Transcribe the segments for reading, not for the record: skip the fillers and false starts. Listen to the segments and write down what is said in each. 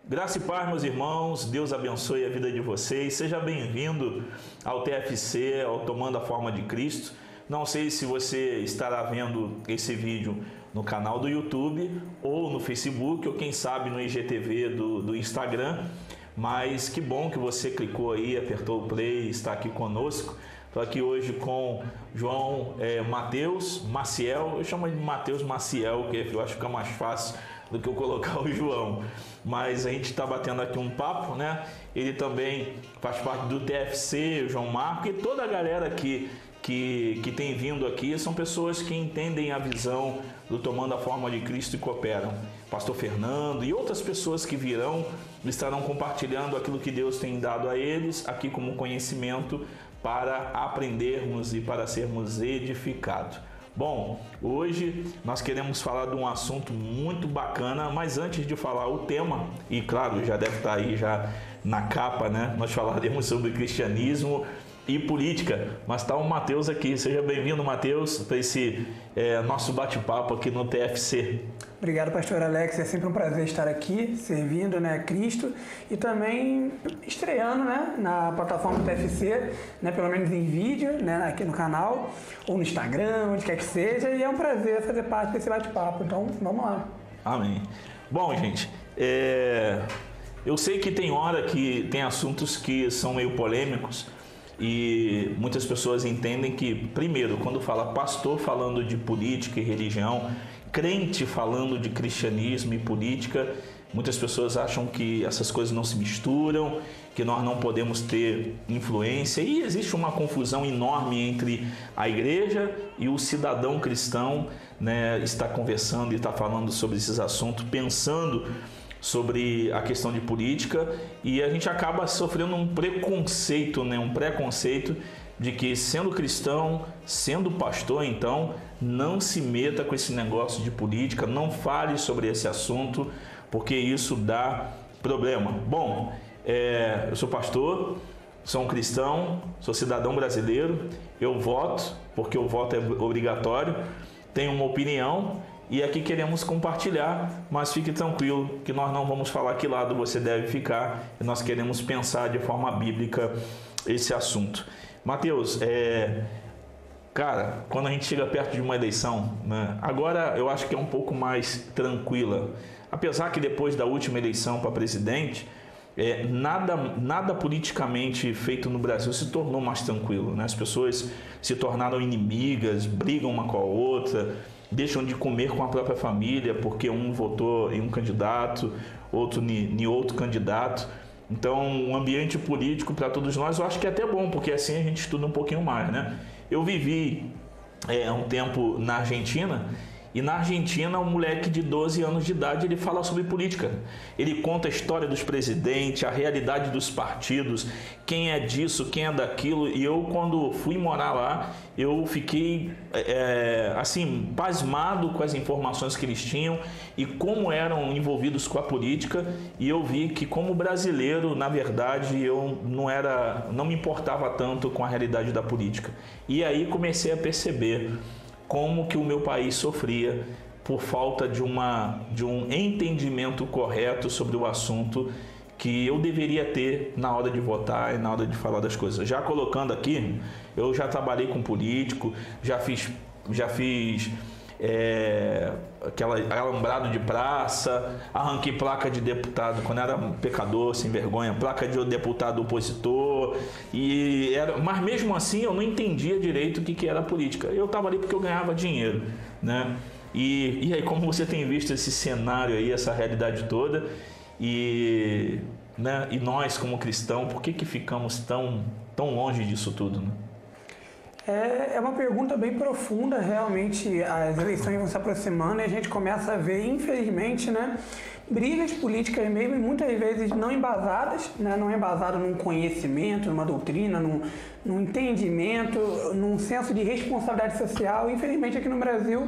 Graça e paz, meus irmãos, Deus abençoe a vida de vocês. Seja bem-vindo ao TFC, ao Tomando a Forma de Cristo. Não sei se você estará vendo esse vídeo no canal do YouTube ou no Facebook ou quem sabe no IGTV do Instagram, mas que bom que você clicou aí, apertou o play e está aqui conosco. Estou aqui hoje com João Matheus Maciel, eu chamo de Matheus Maciel, que eu acho que fica mais fácil do que eu colocar o João, mas a gente está batendo aqui um papo, né? Ele também faz parte do TFC, o João Marco, e toda a galera que tem vindo aqui são pessoas que entendem a visão do Tomando a Forma de Cristo e cooperam. Pastor Fernando e outras pessoas que virão estarão compartilhando aquilo que Deus tem dado a eles aqui como conhecimento para aprendermos e para sermos edificados. Bom, hoje nós queremos falar de um assunto muito bacana, mas antes de falar o tema, e claro, já deve estar aí já na capa, né? Nós falaremos sobre cristianismo e política, mas está o Matheus aqui. Seja bem-vindo, Matheus, para esse nosso bate-papo aqui no TFC. Obrigado, pastor Alex. É sempre um prazer estar aqui, servindo, né, Cristo, e também estreando, né, na plataforma do TFC, né, pelo menos em vídeo, né, aqui no canal, ou no Instagram, onde quer que seja, e é um prazer fazer parte desse bate-papo. Então, vamos lá. Amém. Bom, gente, eu sei que tem hora que tem assuntos que são meio polêmicos, e muitas pessoas entendem que, primeiro, quando fala pastor falando de política e religião, crente falando de cristianismo e política, muitas pessoas acham que essas coisas não se misturam, que nós não podemos ter influência, e existe uma confusão enorme entre a igreja e o cidadão cristão, né, está conversando e está falando sobre esses assuntos, pensando sobre a questão de política, e a gente acaba sofrendo um preconceito, né? Um preconceito de que, sendo cristão, sendo pastor, então, não se meta com esse negócio de política, não fale sobre esse assunto, porque isso dá problema. Bom, eu sou pastor, sou um cristão, sou cidadão brasileiro, eu voto, porque o voto é obrigatório, tenho uma opinião, e aqui queremos compartilhar, mas fique tranquilo que nós não vamos falar que lado você deve ficar, e nós queremos pensar de forma bíblica esse assunto. Matheus, cara, quando a gente chega perto de uma eleição, né, agora eu acho que é um pouco mais tranquila, apesar que depois da última eleição para presidente, nada politicamente feito no Brasil se tornou mais tranquilo, né? As pessoas se tornaram inimigas, brigam uma com a outra, deixam de comer com a própria família porque um votou em um candidato, outro em outro candidato. Então, um ambiente político para todos nós, eu acho que é até bom, porque assim a gente estuda um pouquinho mais, né? Eu vivi um tempo na Argentina, e na Argentina, um moleque de 12 anos de idade, ele fala sobre política. Ele conta a história dos presidentes, a realidade dos partidos, quem é disso, quem é daquilo. E eu, quando fui morar lá, eu fiquei, assim, pasmado com as informações que eles tinham e como eram envolvidos com a política. E eu vi que, como brasileiro, na verdade, eu não me importava tanto com a realidade da política. E aí comecei a perceber como que o meu país sofria por falta de um entendimento correto sobre o assunto que eu deveria ter na hora de votar e na hora de falar das coisas. Já colocando aqui, eu já trabalhei com político, já fiz aquela alambrado de praça, arranquei placa de deputado quando era um pecador, sem vergonha, placa de deputado opositor, mas mesmo assim eu não entendia direito o que era política. Eu estava ali porque eu ganhava dinheiro, né? E aí, como você tem visto esse cenário aí, essa realidade toda, e nós como cristãos, por que ficamos tão longe disso tudo, né? É uma pergunta bem profunda, realmente. As eleições vão se aproximando e a gente começa a ver, infelizmente, né, brigas políticas mesmo, muitas vezes não embasadas, né, não embasado num conhecimento, numa doutrina, num entendimento, num senso de responsabilidade social. Infelizmente, aqui no Brasil,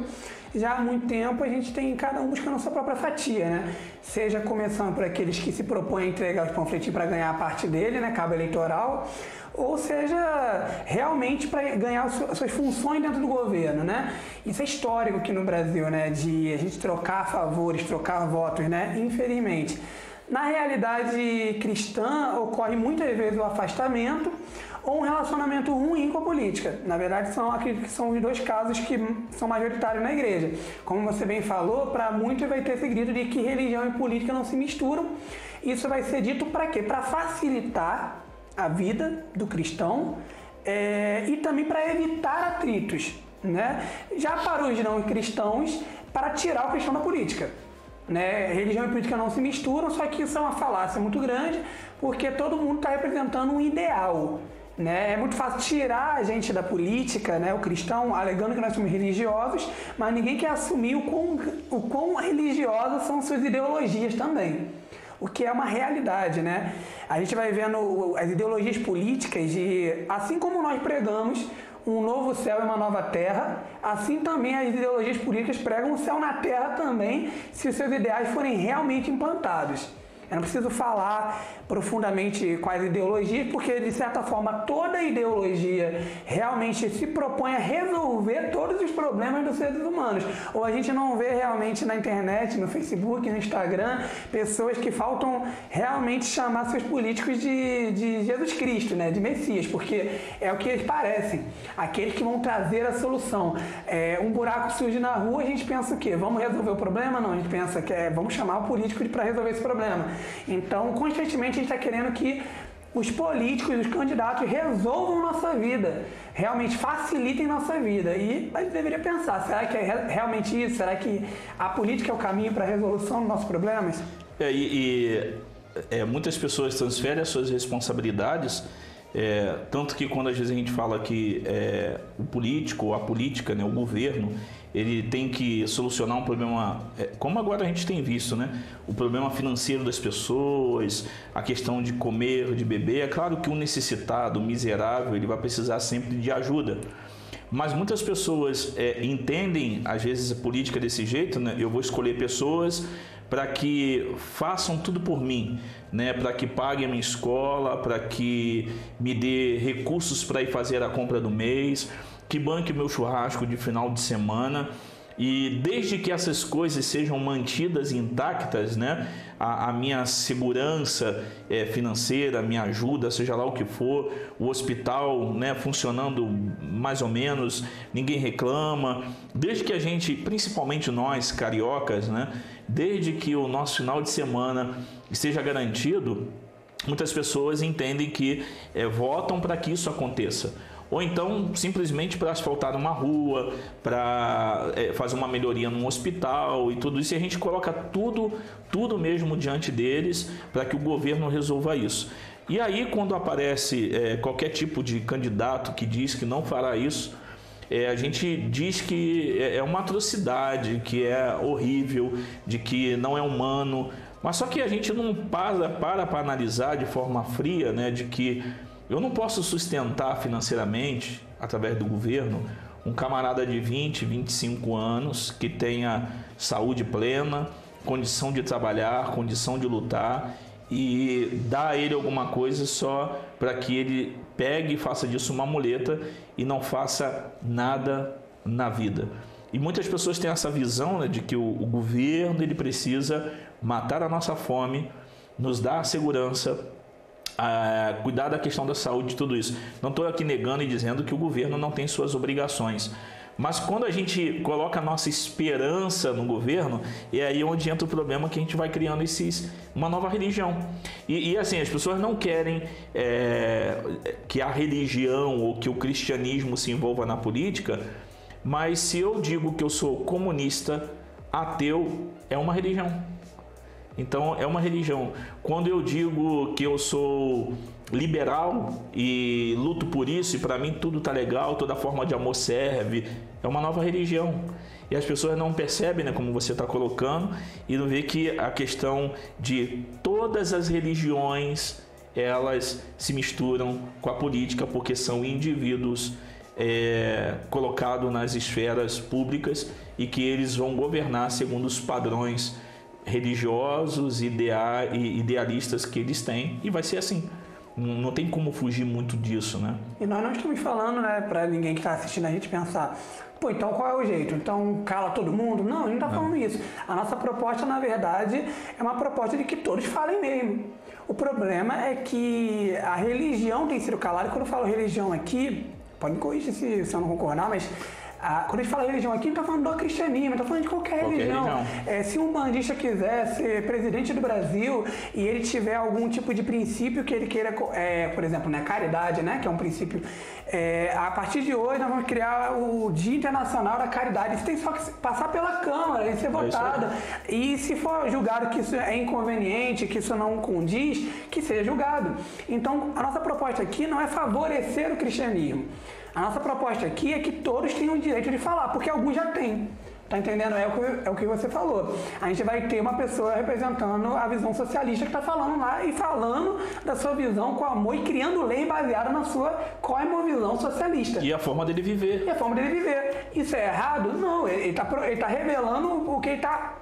já há muito tempo, a gente tem cada um buscando a sua própria fatia, né? Seja começando por aqueles que se propõem a entregar os panfletinhos para ganhar a parte dele, né, cabo eleitoral, ou seja, realmente para ganhar as suas funções dentro do governo, né? Isso é histórico aqui no Brasil, né? De a gente trocar favores, trocar votos, né? Infelizmente. Na realidade cristã, ocorre muitas vezes o afastamento ou um relacionamento ruim com a política. Na verdade, são os dois casos que são majoritários na igreja. Como você bem falou, para muitos vai ter esse grito de que religião e política não se misturam. Isso vai ser dito para quê? Para facilitar a vida do cristão e também para evitar atritos, né? Já para os não cristãos, para tirar o cristão da política. Né? Religião e política não se misturam, só que isso é uma falácia muito grande, porque todo mundo está representando um ideal. Né? É muito fácil tirar a gente da política, né? O cristão alegando que nós somos religiosos, mas ninguém quer assumir o quão religiosas são suas ideologias também. O que é uma realidade, né? A gente vai vendo as ideologias políticas assim como nós pregamos um novo céu e uma nova terra, assim também as ideologias políticas pregam um céu na terra também, se os seus ideais forem realmente implantados. Eu não preciso falar profundamente quais ideologias, porque de certa forma toda ideologia realmente se propõe a resolver todos os problemas dos seres humanos. Ou a gente não vê realmente na internet, no Facebook, no Instagram, pessoas que faltam realmente chamar seus políticos de Jesus Cristo, né? De Messias, porque é o que eles parecem, aqueles que vão trazer a solução. Um buraco surge na rua, a gente pensa o quê? Vamos resolver o problema? Não, a gente pensa que vamos chamar o político para resolver esse problema. Então, constantemente a gente está querendo que os políticos, os candidatos resolvam nossa vida, realmente facilitem nossa vida. E a gente deveria pensar, será que é realmente isso? Será que a política é o caminho para a resolução dos nossos problemas? Muitas pessoas transferem as suas responsabilidades, tanto que quando às vezes a gente fala que o político, a política, né, o governo, ele tem que solucionar um problema, como agora a gente tem visto, né? O problema financeiro das pessoas, a questão de comer, de beber. É claro que o necessitado, o miserável, ele vai precisar sempre de ajuda. Mas muitas pessoas entendem, às vezes, a política desse jeito, né? Eu vou escolher pessoas para que façam tudo por mim, né? Para que paguem a minha escola, para que me dê recursos para ir fazer a compra do mês, que banque o meu churrasco de final de semana. E desde que essas coisas sejam mantidas intactas, né, a minha segurança financeira, a minha ajuda, seja lá o que for, o hospital, né, funcionando mais ou menos, ninguém reclama. Desde que a gente, principalmente nós cariocas, né, desde que o nosso final de semana esteja garantido, muitas pessoas entendem que votam para que isso aconteça. Ou então simplesmente para asfaltar uma rua, para fazer uma melhoria num hospital e tudo isso. E a gente coloca tudo mesmo diante deles para que o governo resolva isso. E aí quando aparece qualquer tipo de candidato que diz que não fará isso, a gente diz que é uma atrocidade, que é horrível, de que não é humano. Mas só que a gente não para analisar de forma fria, né, de que eu não posso sustentar financeiramente, através do governo, um camarada de 20, 25 anos que tenha saúde plena, condição de trabalhar, condição de lutar e dar a ele alguma coisa só para que ele pegue e faça disso uma muleta e não faça nada na vida. E muitas pessoas têm essa visão, né, de que o governo ele precisa matar a nossa fome, nos dar segurança, cuidar da questão da saúde e tudo isso. Não estou aqui negando e dizendo que o governo não tem suas obrigações. Mas quando a gente coloca a nossa esperança no governo, é aí onde entra o problema, que a gente vai criando uma nova religião. E assim, as pessoas não querem que a religião ou que o cristianismo se envolva na política, mas se eu digo que eu sou comunista, ateu, é uma religião. Então, é uma religião. Quando eu digo que eu sou liberal e luto por isso, e para mim tudo está legal, toda forma de amor serve, é uma nova religião. E as pessoas não percebem, né, como você está colocando, e não vê que a questão de todas as religiões, elas se misturam com a política, porque são indivíduos colocados nas esferas públicas e que eles vão governar segundo os padrões religiosos, idealistas que eles têm, e vai ser assim. Não tem como fugir muito disso, né? E nós não estamos falando, né, para ninguém que está assistindo a gente pensar, pô, então qual é o jeito? Então cala todo mundo? Não, a gente não está falando isso. A nossa proposta, na verdade, é uma proposta de que todos falem mesmo. O problema é que a religião tem sido calada. E quando eu falo religião aqui, pode me corrigir se eu não concordar, mas quando a gente fala religião aqui, não está falando do cristianismo, está falando de qualquer religião. Se um bandista quiser ser presidente do Brasil e ele tiver algum tipo de princípio que ele queira, por exemplo, né, caridade, né, que é um princípio, a partir de hoje nós vamos criar o Dia Internacional da Caridade. Isso tem só que passar pela Câmara e ser votado. E se for julgado que isso é inconveniente, que isso não condiz, que seja julgado. Então, a nossa proposta aqui não é favorecer o cristianismo. A nossa proposta aqui é que todos tenham o direito de falar, porque alguns já têm. Tá entendendo? É o que você falou. A gente vai ter uma pessoa representando a visão socialista que está falando lá e falando da sua visão com amor e criando lei baseada na sua cosmovisão socialista. E a forma dele viver. E a forma dele viver. Isso é errado? Não. Ele tá revelando o que ele está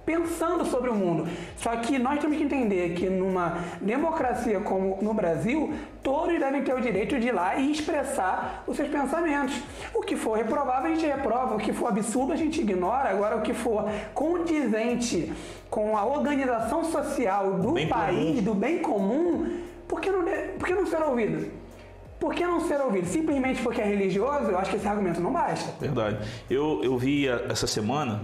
pensando sobre o mundo. Só que nós temos que entender que numa democracia como no Brasil, todos devem ter o direito de ir lá e expressar os seus pensamentos. O que for reprovável, a gente reprova. O que for absurdo, a gente ignora. Agora, o que for condizente com a organização social do país, do bem comum, por que não ser ouvido? Por que não ser ouvido? Simplesmente porque é religioso? Eu acho que esse argumento não basta. Verdade. Eu vi essa semana...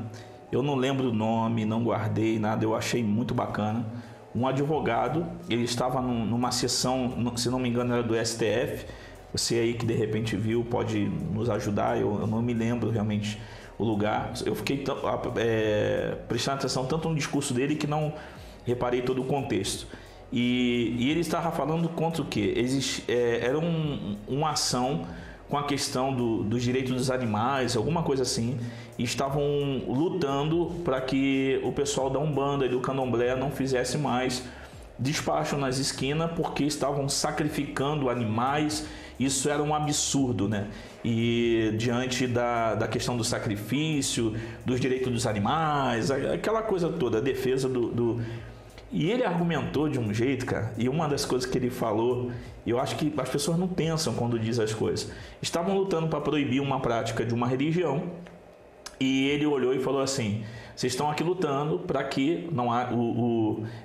Eu não lembro o nome, não guardei nada, eu achei muito bacana. Um advogado, ele estava numa sessão, se não me engano era do STF, você aí que de repente viu pode nos ajudar, eu não me lembro realmente o lugar. Eu fiquei prestando atenção tanto no discurso dele que não reparei todo o contexto. E ele estava falando contra o quê? Era uma ação com a questão dos direitos dos animais, alguma coisa assim, e estavam lutando para que o pessoal da Umbanda e do Candomblé não fizesse mais despacho nas esquinas porque estavam sacrificando animais. Isso era um absurdo, né? E diante da questão do sacrifício, dos direitos dos animais, aquela coisa toda, a defesa E ele argumentou de um jeito, cara, e uma das coisas que ele falou, eu acho que as pessoas não pensam quando diz as coisas. Estavam lutando para proibir uma prática de uma religião, e ele olhou e falou assim, vocês estão aqui lutando para que não há...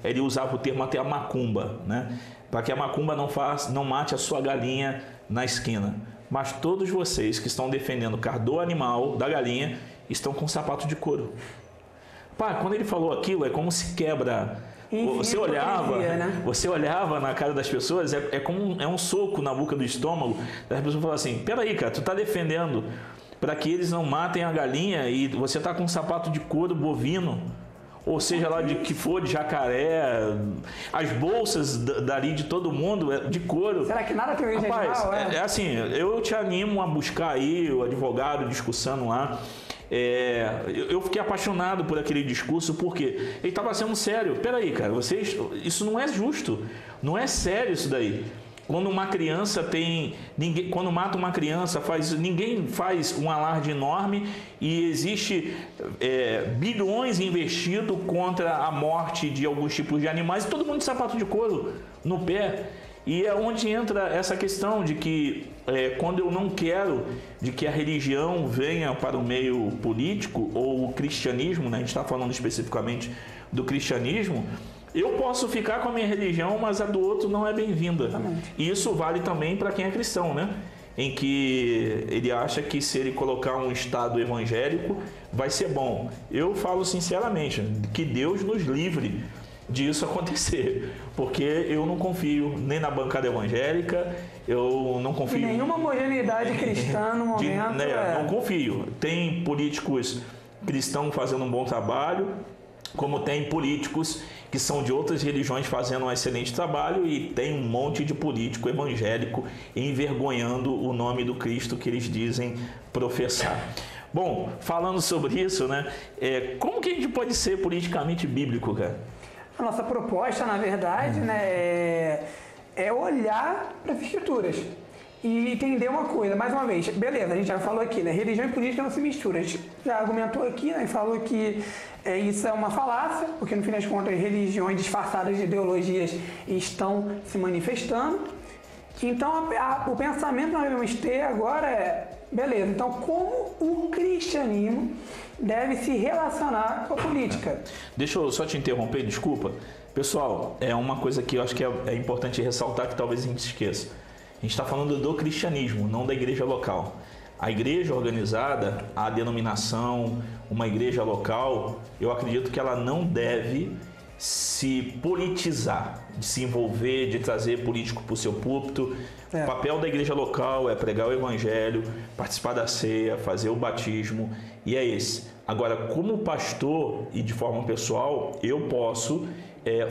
Ele usava o termo até a macumba, né? Para que a macumba não mate a sua galinha na esquina. Mas todos vocês que estão defendendo o cardo animal da galinha estão com sapato de couro. Pá, quando ele falou aquilo, é como se quebra... Você olhava na cara das pessoas, é um soco na boca do estômago. As pessoas falam assim, peraí, cara, tu tá defendendo para que eles não matem a galinha e você tá com um sapato de couro bovino, ou seja lá de que for, de jacaré, as bolsas dali de todo mundo de couro. Será que nada tem origem animal? É assim, eu te animo a buscar aí o advogado discussando lá. Eu fiquei apaixonado por aquele discurso porque ele estava sendo sério. Peraí, cara, isso não é justo, não é sério isso daí. Quando uma criança quando mata uma criança, ninguém faz um alarde enorme e existe bilhões investidos contra a morte de alguns tipos de animais e todo mundo de sapato de couro no pé. E é onde entra essa questão de que quando eu não quero de que a religião venha para o meio político ou o cristianismo, né? A gente está falando especificamente do cristianismo, eu posso ficar com a minha religião, mas a do outro não é bem-vinda. E isso vale também para quem é cristão, né? Em que ele acha que se ele colocar um Estado evangélico vai ser bom. Eu falo sinceramente, que Deus nos livre disso acontecer, porque eu não confio nem na bancada evangélica, eu não confio... E nenhuma homogeneidade cristã no momento... Não confio. Tem políticos cristãos fazendo um bom trabalho, como tem políticos que são de outras religiões fazendo um excelente trabalho e tem um monte de político evangélico envergonhando o nome do Cristo que eles dizem professar. Bom, falando sobre isso, né? Como que a gente pode ser politicamente bíblico, cara? A nossa proposta, na verdade, né, é olhar para as Escrituras e entender uma coisa, mais uma vez, beleza, a gente já falou aqui, né? Religião e política não se misturam. A gente já argumentou aqui, né? E falou que isso é uma falácia, porque no fim das contas religiões disfarçadas de ideologias estão se manifestando. Então o pensamento que nós devemos ter agora é, beleza, então como o cristianismo deve se relacionar com a política? Deixa eu só te interromper, desculpa. Pessoal, é uma coisa que eu acho que é importante ressaltar, que talvez a gente esqueça. A gente está falando do cristianismo, não da igreja local. A igreja organizada, a denominação, uma igreja local, eu acredito que ela não deve se politizar, de se envolver, de trazer político para o seu púlpito. O papel da igreja local é pregar o evangelho, participar da ceia, fazer o batismo, e é esse. Agora, como pastor e de forma pessoal, eu posso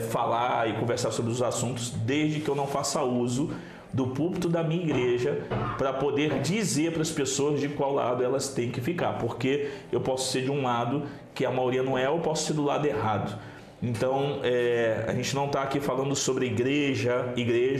falar e conversar sobre os assuntos desde que eu não faça uso do púlpito da minha igreja para poder dizer para as pessoas de qual lado elas têm que ficar, porque eu posso ser de um lado que a maioria não é, ou posso ser do lado errado. Então, a gente não está aqui falando sobre igreja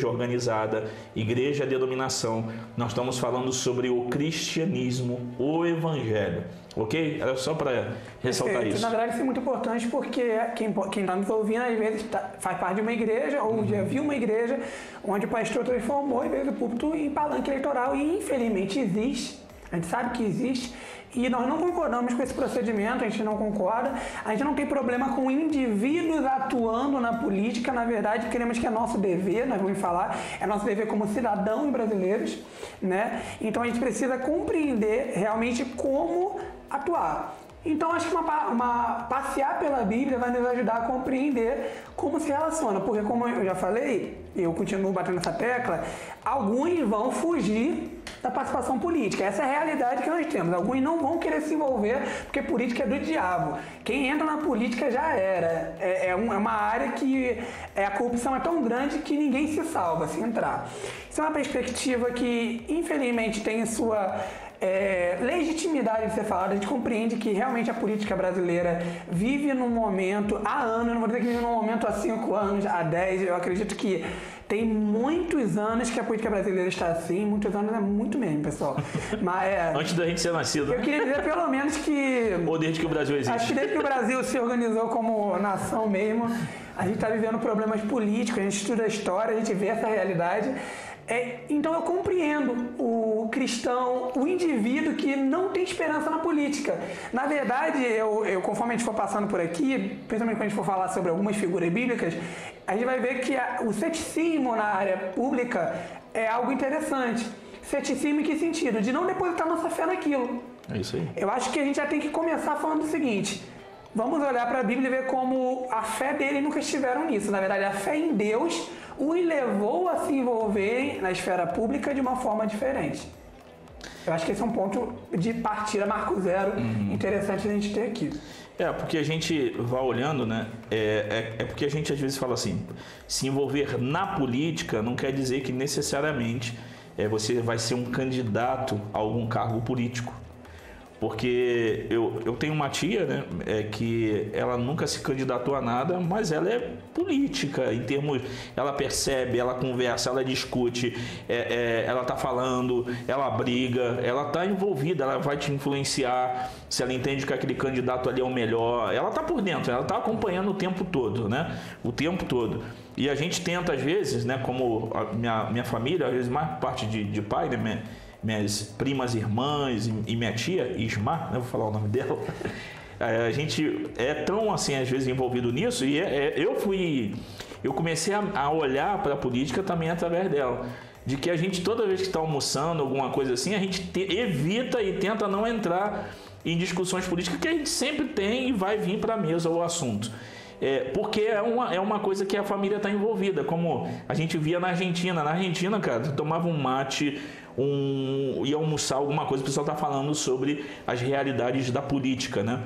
organizada, igreja denominação. Nós estamos falando sobre o cristianismo, o evangelho, ok? Era só para ressaltar isso. Na verdade, isso é muito importante porque quem está nos ouvindo, às vezes, faz parte de uma igreja ou já viu uma igreja onde o pastor transformou, em vez do púlpito, em palanque eleitoral. E, infelizmente, existe. A gente sabe que existe. E nós não concordamos com esse procedimento, a gente não concorda. A gente não tem problema com indivíduos atuando na política. Na verdade, queremos que é nosso dever, nós vamos falar, é nosso dever como cidadãos brasileiros, né? Então a gente precisa compreender realmente como atuar. Então acho que passear pela Bíblia vai nos ajudar a compreender como se relaciona, porque como eu já falei, eu continuo batendo essa tecla, alguns vão fugir da participação política. Essa é a realidade que nós temos. Alguns não vão querer se envolver porque política é do diabo. Quem entra na política já era. É uma área que a corrupção é tão grande que ninguém se salva se entrar. Isso é uma perspectiva que, infelizmente, tem sua legitimidade de ser falada. A gente compreende que realmente a política brasileira vive num momento, há anos, não vou dizer que vive num momento há 5 anos, há 10, eu acredito que tem muitos anos que a política brasileira está assim, muitos anos é muito mesmo, pessoal. Mas, antes da gente ser nascido. Eu queria dizer pelo menos que... Ou desde que o Brasil existe. Acho que desde que o Brasil se organizou como nação mesmo, a gente está vivendo problemas políticos, a gente estuda a história, a gente vê essa realidade. Então eu compreendo o cristão, o indivíduo que não tem esperança na política. Na verdade, conforme a gente for passando por aqui, principalmente quando a gente for falar sobre algumas figuras bíblicas, a gente vai ver que o ceticismo na área pública é algo interessante. Ceticismo em que sentido? De não depositar nossa fé naquilo. É isso aí. Eu acho que a gente já tem que começar falando o seguinte: vamos olhar para a Bíblia e ver como a fé deles nunca estiveram nisso. Na verdade, a fé em Deus os levou a se envolverem na esfera pública de uma forma diferente. Eu acho que esse é um ponto de partida, marco zero, interessante a gente ter aqui. Porque a gente vai olhando, né? Porque a gente às vezes fala assim, se envolver na política não quer dizer que necessariamente você vai ser um candidato a algum cargo político. Porque eu tenho uma tia, né, que ela nunca se candidatou a nada, mas ela é política, em termos, ela percebe, ela conversa, ela discute, ela está falando, ela briga, ela está envolvida, ela vai te influenciar, se ela entende que aquele candidato ali é o melhor, ela está por dentro, ela está acompanhando o tempo todo, né, o tempo todo. E a gente tenta, às vezes, né, como a minha família, às vezes mais parte de pai, né, minhas primas irmãs e minha tia, Ismar, né, vou falar o nome dela, a gente é tão assim às vezes envolvido nisso e eu comecei a olhar para a política também através dela, de que a gente toda vez que está almoçando, alguma coisa assim, a gente evita e tenta não entrar em discussões políticas que a gente sempre tem e vai vir para a mesa o assunto. Porque é uma coisa que a família está envolvida, como a gente via na Argentina. Na Argentina, cara, tu tomava um mate, ia almoçar alguma coisa, o pessoal está falando sobre as realidades da política, né?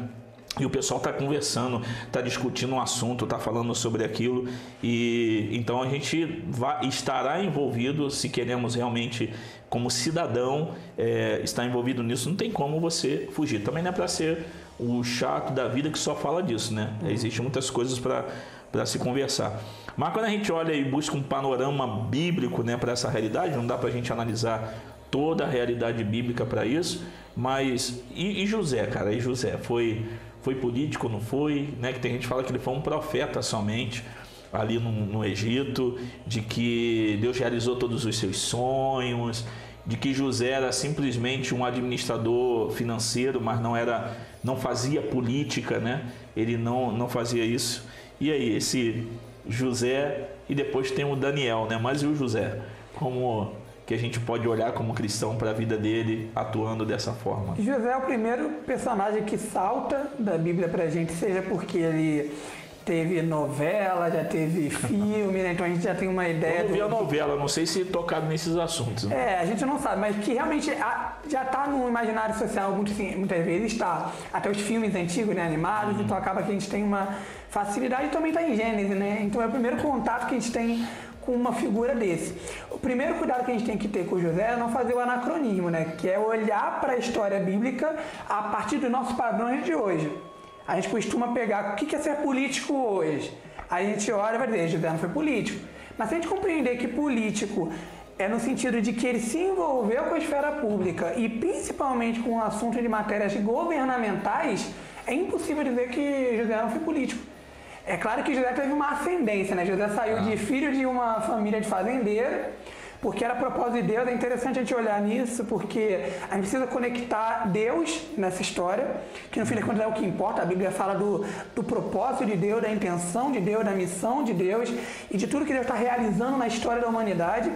E o pessoal está conversando, está discutindo um assunto, está falando sobre aquilo. E então a gente estará envolvido, se queremos realmente, como cidadão, estar envolvido nisso. Não tem como você fugir. Também não é para ser o chato da vida que só fala disso, né? Existem muitas coisas para para se conversar. Mas quando a gente olha e busca um panorama bíblico, né, para essa realidade, não dá para a gente analisar toda a realidade bíblica para isso, mas e José, cara? E José foi político, não foi? Né? Que tem gente que fala que ele foi um profeta somente ali no Egito, de que Deus realizou todos os seus sonhos, de que José era simplesmente um administrador financeiro, mas não fazia política, né? Ele não fazia isso. E aí, esse José, e depois tem o Daniel, né? Mas e o José? Como que a gente pode olhar como cristão para a vida dele atuando dessa forma? José é o primeiro personagem que salta da Bíblia para a gente, seja porque ele teve novela, já teve filme, né? Então a gente já tem uma ideia. Eu não vi a novela, não sei se tocaram nesses assuntos. Né? A gente não sabe, mas que realmente já está no imaginário social muitas vezes está. Até os filmes antigos, né, animados, então acaba que a gente tem uma facilidade e também está em Gênesis, né? Então é o primeiro contato que a gente tem com uma figura desse. O primeiro cuidado que a gente tem que ter com José é não fazer o anacronismo, né? Que é olhar para a história bíblica a partir dos nossos padrões de hoje. A gente costuma pegar o que é ser político hoje. Aí a gente olha e vai dizer, José não foi político. Mas se a gente compreender que político é no sentido de que ele se envolveu com a esfera pública e principalmente com o assunto de matérias governamentais, é impossível dizer que José não foi político. É claro que José teve uma ascendência, né? José saiu de filho de uma família de fazendeiro, porque era propósito de Deus. É interessante a gente olhar nisso, porque a gente precisa conectar Deus nessa história, que no fim das contas é o que importa. A Bíblia fala do propósito de Deus, da intenção de Deus, da missão de Deus e de tudo que Deus está realizando na história da humanidade.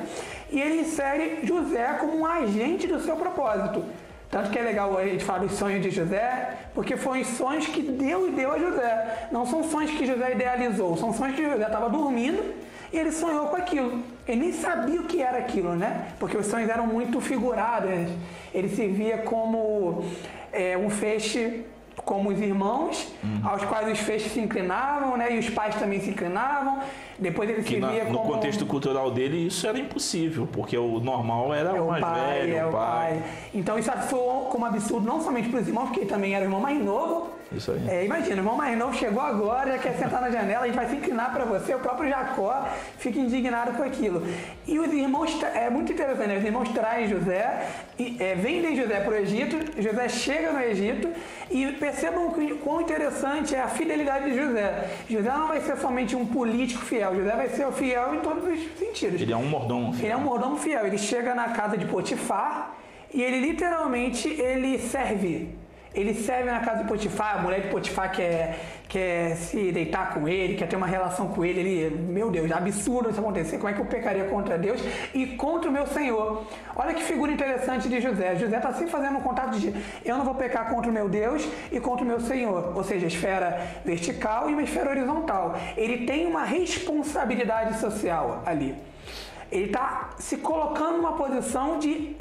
E ele insere José como um agente do seu propósito. Tanto que é legal a gente falar dos sonhos de José, porque foram os sonhos que Deus deu a José. Não são sonhos que José idealizou, são sonhos que José estava dormindo e ele sonhou com aquilo. Ele nem sabia o que era aquilo, né? Porque os sonhos eram muito figurados. Ele se via como um feixe, como os irmãos, aos quais os feixes se inclinavam, né? E os pais também se inclinavam. Depois ele se via como... No contexto cultural dele, isso era impossível, porque o normal era o mais velho, o pai. Então isso soou como absurdo, não somente para os irmãos, porque ele também era o irmão mais novo. Isso aí. Imagina, o irmão mais novo chegou agora, já quer sentar na janela, a gente vai se inclinar para você, o próprio Jacó fica indignado com aquilo. E os irmãos, é muito interessante, né? Os irmãos traem José, vendem José para o Egito, José chega no Egito, e percebam quão interessante é a fidelidade de José. José não vai ser somente um político fiel, José vai ser fiel em todos os sentidos. Ele é um mordomo fiel. Ele é um mordomo fiel. Ele chega na casa de Potifar e ele literalmente serve. Ele serve na casa de Potifar, a mulher de Potifar quer se deitar com ele, quer ter uma relação com ele. Ele, meu Deus, absurdo isso acontecer. Como é que eu pecaria contra Deus e contra o meu Senhor? Olha que figura interessante de José. José está sempre fazendo um contato de eu não vou pecar contra o meu Deus e contra o meu Senhor. Ou seja, esfera vertical e uma esfera horizontal. Ele tem uma responsabilidade social ali. Ele está se colocando numa posição de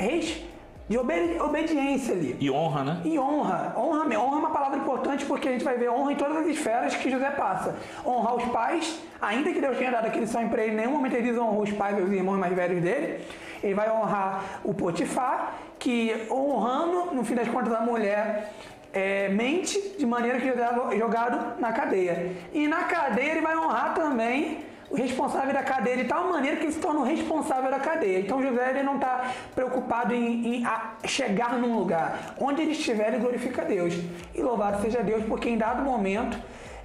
obediência ali. E honra, né? E honra. Honra é uma palavra importante porque a gente vai ver honra em todas as esferas que José passa. Honrar os pais, ainda que Deus tenha dado aquele sonho para ele, em nenhum momento ele honrou os pais e os irmãos mais velhos dele. Ele vai honrar o Potifar, que honrando, no fim das contas, a mulher mente de maneira que José é jogado na cadeia. E na cadeia ele vai honrar também o responsável da cadeia de tal maneira que ele se torna o responsável da cadeia. Então José ele não está preocupado em chegar num lugar. Onde ele estiver, ele glorifica a Deus. E louvado seja Deus, porque em dado momento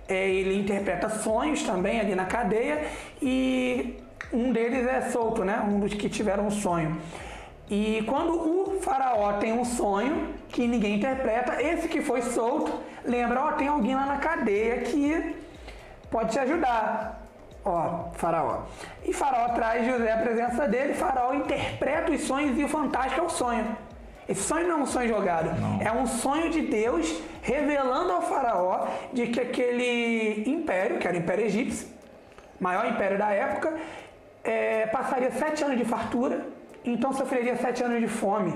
ele interpreta sonhos também ali na cadeia e um deles é solto, né? Um dos que tiveram um sonho. E quando o faraó tem um sonho que ninguém interpreta, esse que foi solto lembra, tem alguém lá na cadeia que pode te ajudar. Faraó. E Faraó traz José à presença dele, Faraó interpreta os sonhos e o fantástico é o sonho. Esse sonho não é um sonho jogado, é um sonho de Deus revelando ao Faraó de que aquele império, que era o Império Egípcio, maior império da época, passaria 7 anos de fartura, então sofreria 7 anos de fome.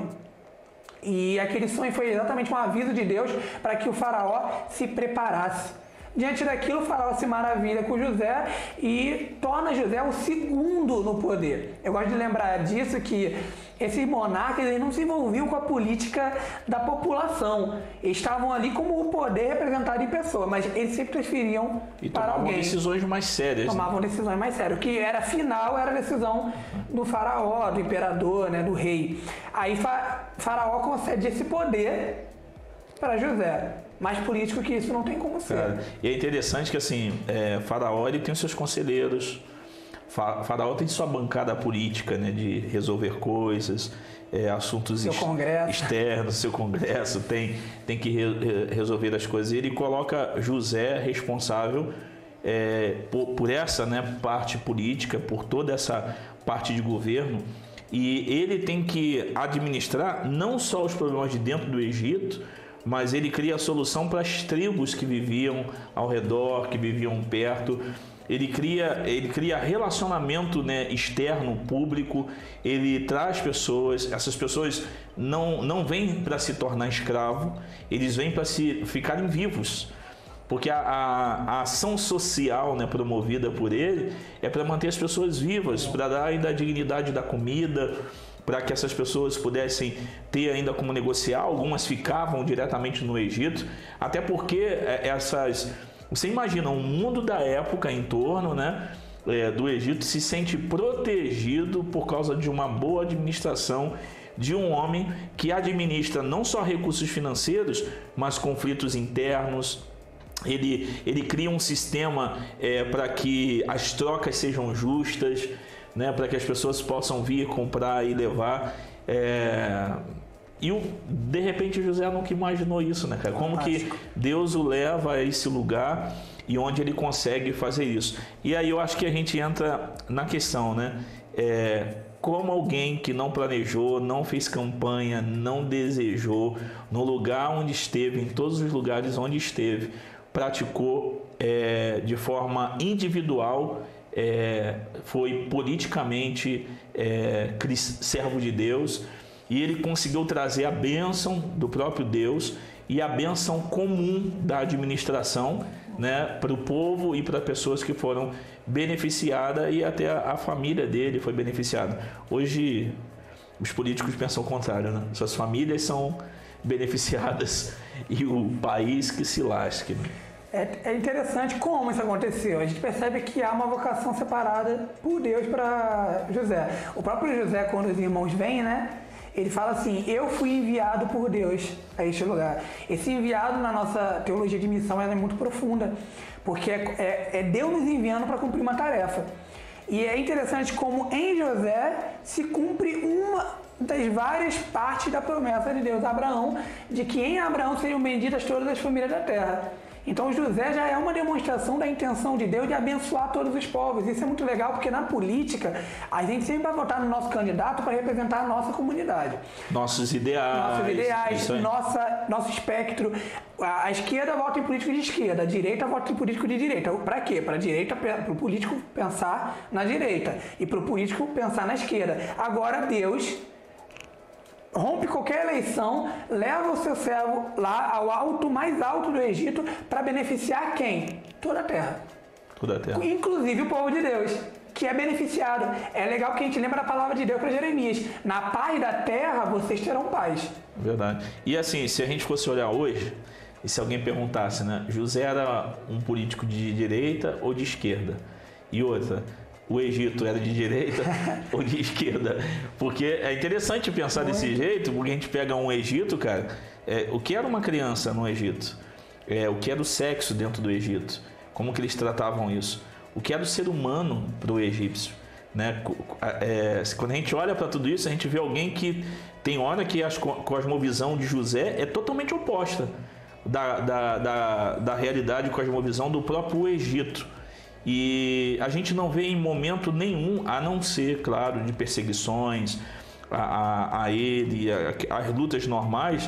E aquele sonho foi exatamente um aviso de Deus para que o Faraó se preparasse. Diante daquilo, o faraó se maravilha com José e torna José o segundo no poder. Eu gosto de lembrar disso, que esses monarcas, eles não se envolviam com a política da população. Eles estavam ali como o poder representado em pessoa, mas eles sempre transferiam para alguém. Tomavam decisões mais sérias. Tomavam decisões mais sérias. O que era final era a decisão do faraó, do imperador, né, do rei. Aí faraó concede esse poder para José. Mais político que isso não tem como ser. E é interessante que assim, faraó ele tem os seus conselheiros. Faraó tem sua bancada política, né, de resolver coisas, assuntos externos, seu congresso, tem que resolver as coisas. E ele coloca José responsável por essa, né, parte política, por toda essa parte de governo. E ele tem que administrar não só os problemas de dentro do Egito, mas ele cria a solução para as tribos que viviam ao redor, que viviam perto. Ele cria relacionamento, né, externo, público, ele traz pessoas, essas pessoas não vêm para se tornar escravo, eles vêm para ficarem vivos, porque a ação social, né, promovida por ele é para manter as pessoas vivas, para dar ainda a dignidade da comida, para que essas pessoas pudessem ter ainda como negociar. Algumas ficavam diretamente no Egito, até porque você imagina, o mundo da época em torno, né, do Egito se sente protegido por causa de uma boa administração de um homem que administra não só recursos financeiros, mas conflitos internos. Ele cria um sistema para que as trocas sejam justas, né, para que as pessoas possam vir comprar e levar. De repente José nunca imaginou isso, né, cara? Como que Deus o leva a esse lugar e onde ele consegue fazer isso. E aí eu acho que a gente entra na questão, né? Como alguém que não planejou, não fez campanha, não desejou, no lugar onde esteve, em todos os lugares onde esteve, praticou de forma individual, foi politicamente servo de Deus, e ele conseguiu trazer a bênção do próprio Deus e a bênção comum da administração, né, para o povo e para pessoas que foram beneficiadas, e até a família dele foi beneficiada. Hoje os políticos pensam o contrário, né? Suas famílias são beneficiadas e o país que se lasque, né? É interessante como isso aconteceu. A gente percebe que há uma vocação separada por Deus para José. O próprio José, quando os irmãos vêm, né, ele fala assim: eu fui enviado por Deus a este lugar. Esse enviado, na nossa teologia de missão, ela é muito profunda, porque é Deus nos enviando para cumprir uma tarefa. E é interessante como em José se cumpre uma das várias partes da promessa de Deus a Abraão, de que em Abraão seriam benditas todas as famílias da terra. Então José já é uma demonstração da intenção de Deus de abençoar todos os povos. Isso é muito legal, porque na política a gente sempre vai votar no nosso candidato para representar a nossa comunidade. Nossos ideais, nosso espectro. A esquerda vota em político de esquerda, a direita vota em político de direita. Para quê? Para o político pensar na direita e para o político pensar na esquerda. Agora Deus rompe qualquer eleição, leva o seu servo lá ao mais alto do Egito para beneficiar quem? Toda a terra. Toda a terra. Inclusive o povo de Deus, que é beneficiado. É legal que a gente lembra a palavra de Deus para Jeremias: na paz da terra vocês terão paz. Verdade. E assim, se a gente fosse olhar hoje, e se alguém perguntasse, né, José era um político de direita ou de esquerda? E outra, o Egito era de direita ou de esquerda? Porque é interessante pensar desse jeito, porque a gente pega um Egito, cara, o que era uma criança no Egito? O que era o sexo dentro do Egito? Como que eles tratavam isso? O que era o ser humano para o egípcio? Né? Quando a gente olha para tudo isso, a gente vê alguém que tem hora que a cosmovisão de José é totalmente oposta da realidade, cosmovisão do próprio Egito. E a gente não vê em momento nenhum, a não ser, claro, de perseguições a ele, as lutas normais,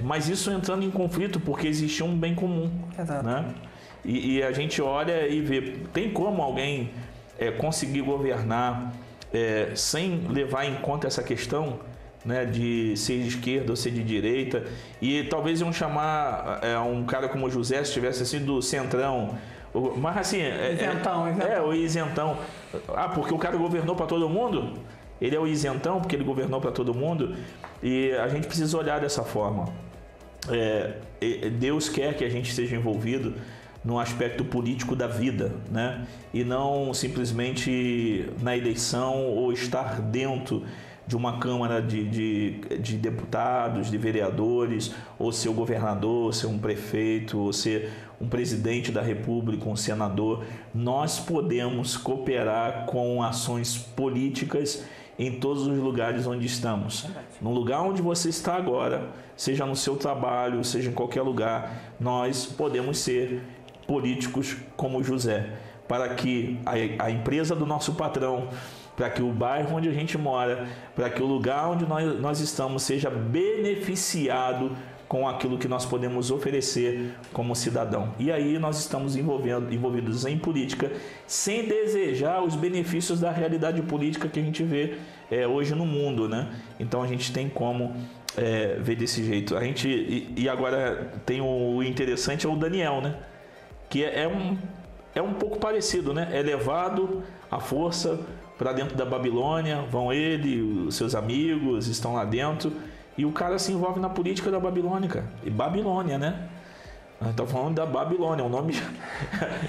mas isso entrando em conflito, porque existia um bem comum. Exato. Né? E a gente olha e vê, tem como alguém conseguir governar sem levar em conta essa questão né, de ser de esquerda ou ser de direita, e talvez iam chamar um cara como José, se tivesse assim, do centrão, mas assim... Isentão. O isentão. Porque o cara governou para todo mundo? Ele é o isentão porque ele governou para todo mundo? E a gente precisa olhar dessa forma. Deus quer que a gente esteja envolvido no aspecto político da vida, né? E não simplesmente na eleição ou estar dentro de uma Câmara de deputados, de vereadores, ou ser o governador, ou ser um prefeito, ou ser um presidente da República, um senador. Nós podemos cooperar com ações políticas em todos os lugares onde estamos. No lugar onde você está agora, seja no seu trabalho, seja em qualquer lugar, nós podemos ser políticos como José, para que a empresa do nosso patrão, para que o bairro onde a gente mora, para que o lugar onde nós estamos seja beneficiado com aquilo que nós podemos oferecer como cidadão. E aí nós estamos envolvidos em política sem desejar os benefícios da realidade política que a gente vê hoje no mundo, né? Então a gente tem como ver desse jeito. E agora tem o interessante, é o Daniel, né? Que é um pouco parecido, né? É levado à força para dentro da Babilônia, vão ele, os seus amigos estão lá dentro, e o cara se envolve na política da Babilônia, cara. E Babilônia, né? Nós estamos falando da Babilônia, o nome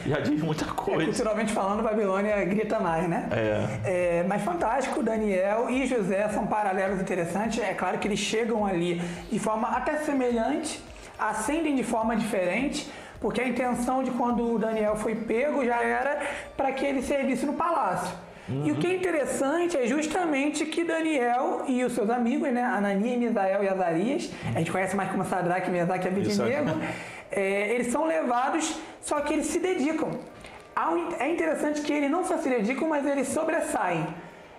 já diz muita coisa. Culturalmente falando, Babilônia grita mais, né? Mas fantástico, Daniel e José são paralelos interessantes. É claro que eles chegam ali de forma até semelhante, ascendem de forma diferente, porque a intenção de quando o Daniel foi pego já era para que ele servisse no palácio. E o que é interessante é justamente que Daniel e os seus amigos, né, Ananias, Misael e Azarias, a gente conhece mais como Sadraque, Mesaque e Abednego, eles são levados, só que eles se dedicam. É interessante que eles não só se dedicam, mas eles sobressaem.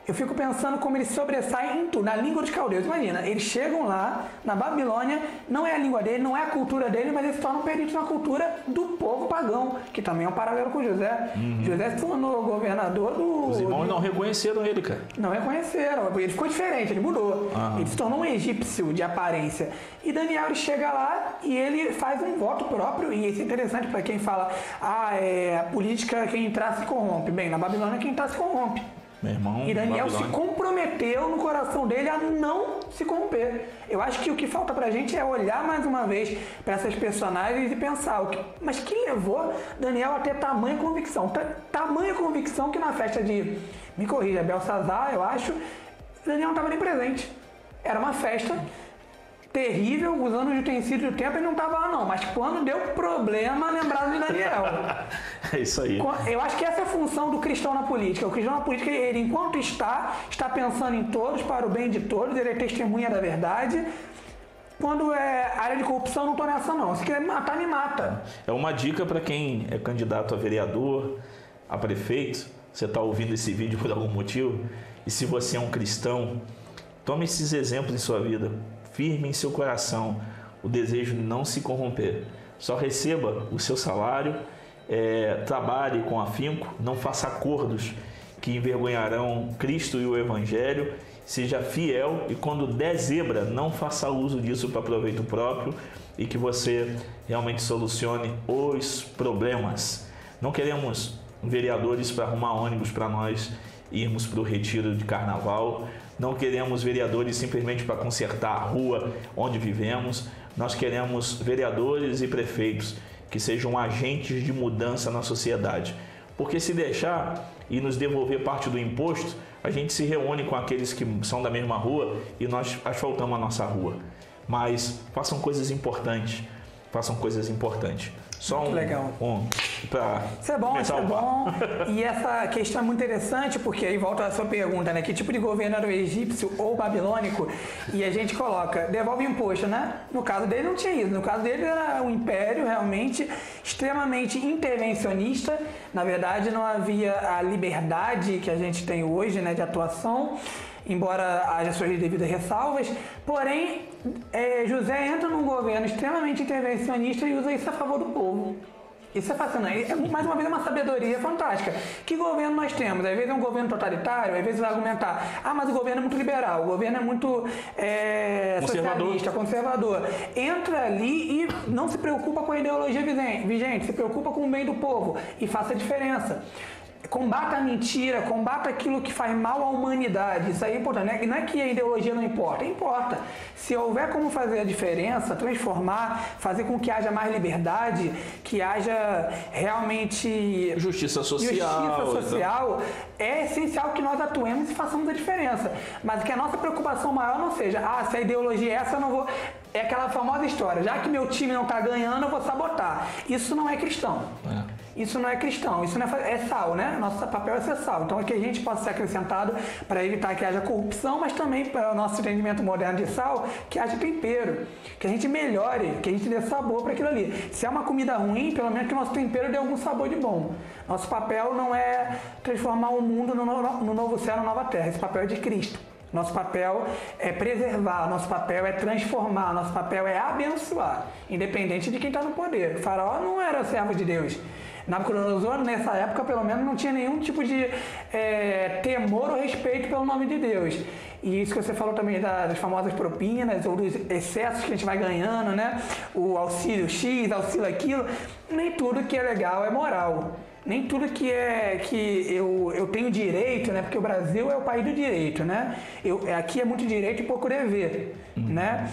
Eu fico pensando como eles sobressaem em tudo, na língua dos caldeus. Imagina, eles chegam lá, na Babilônia, não é a língua dele, não é a cultura dele, mas eles se tornam peritos na cultura do povo pagão, que também é um paralelo com José. José se tornou governador do... Os irmãos não reconheceram ele, cara. Não reconheceram, ele ficou diferente, ele mudou. Ele se tornou um egípcio de aparência. E Daniel ele chega lá e ele faz um voto próprio, e isso é interessante para quem fala, a política, quem entrar se corrompe. Bem, na Babilônia quem entrar se corrompe. Meu irmão, e Daniel se comprometeu no coração dele a não se corromper. Eu acho que o que falta pra gente é olhar mais uma vez para essas personagens e pensar, mas que levou Daniel a ter tamanha convicção? Tamanha convicção que na festa de, me corrija, Belsazar, eu acho, Daniel não estava nem presente. Era uma festa terrível, usando os utensílios do templo, ele não estava lá não, mas quando deu problema, lembraram de Daniel. É isso aí. Eu acho que essa é a função do cristão na política. O cristão na política, ele enquanto está pensando em todos, para o bem de todos, ele é testemunha da verdade. Quando é área de corrupção, não estou nessa não. Se quiser me matar, me mata. É uma dica para quem é candidato a vereador, a prefeito, você está ouvindo esse vídeo por algum motivo, e se você é um cristão, tome esses exemplos em sua vida. Firme em seu coração o desejo de não se corromper. Só receba o seu salário, trabalhe com afinco, não faça acordos que envergonharão Cristo e o Evangelho, seja fiel e quando der zebra, não faça uso disso para proveito próprio e que você realmente solucione os problemas. Não queremos vereadores para arrumar ônibus para nós irmos para o retiro de carnaval. Não queremos vereadores simplesmente para consertar a rua onde vivemos. Nós queremos vereadores e prefeitos que sejam agentes de mudança na sociedade. Porque se deixar e nos devolver parte do imposto, a gente se reúne com aqueles que são da mesma rua e nós asfaltamos a nossa rua. Mas façam coisas importantes. Façam coisas importantes. Só legal. Isso é bom, isso é bom. E essa questão é muito interessante, porque aí volta a sua pergunta, né? Que tipo de governo era o egípcio ou babilônico? E a gente coloca, devolve imposto, né? No caso dele não tinha isso. No caso dele era um império realmente extremamente intervencionista. Na verdade, não havia a liberdade que a gente tem hoje, né? De atuação, embora haja suas devidas ressalvas. Porém, José entra num governo extremamente intervencionista e usa isso a favor do povo. Isso é fascinante. Mais uma vez, é uma sabedoria fantástica. Que governo nós temos? Às vezes é um governo totalitário, às vezes vai argumentar, mas o governo é muito liberal, o governo é muito socialista, conservador. Entra ali e não se preocupa com a ideologia vigente, se preocupa com o bem do povo e faça a diferença. Combata a mentira, combata aquilo que faz mal à humanidade. Isso aí é importante. Não é que a ideologia não importa, importa. Se houver como fazer a diferença, transformar, fazer com que haja mais liberdade, que haja realmente justiça social, é essencial que nós atuemos e façamos a diferença. Mas que a nossa preocupação maior não seja, se a ideologia é essa, eu não vou... É aquela famosa história, já que meu time não está ganhando, eu vou sabotar. Isso não é cristão. Isso não é cristão, isso não é sal, né? Nosso papel é ser sal. Então, é que a gente possa ser acrescentado para evitar que haja corrupção, mas também para o nosso entendimento moderno de sal, que haja tempero, que a gente melhore, que a gente dê sabor para aquilo ali. Se é uma comida ruim, pelo menos que o nosso tempero dê algum sabor de bom. Nosso papel não é transformar o mundo no novo céu, na nova terra. Esse papel é de Cristo. Nosso papel é preservar, nosso papel é transformar, nosso papel é abençoar, independente de quem está no poder. O faraó não era servo de Deus. Nabucodonosor, nessa época, pelo menos, não tinha nenhum tipo de temor ou respeito pelo nome de Deus. E isso que você falou também das famosas propinas, ou dos excessos que a gente vai ganhando, né? O auxílio X, auxílio aquilo. Nem tudo que é legal é moral. Nem tudo que eu tenho direito, né? Porque o Brasil é o país do direito, né? Aqui é muito direito e pouco dever, né?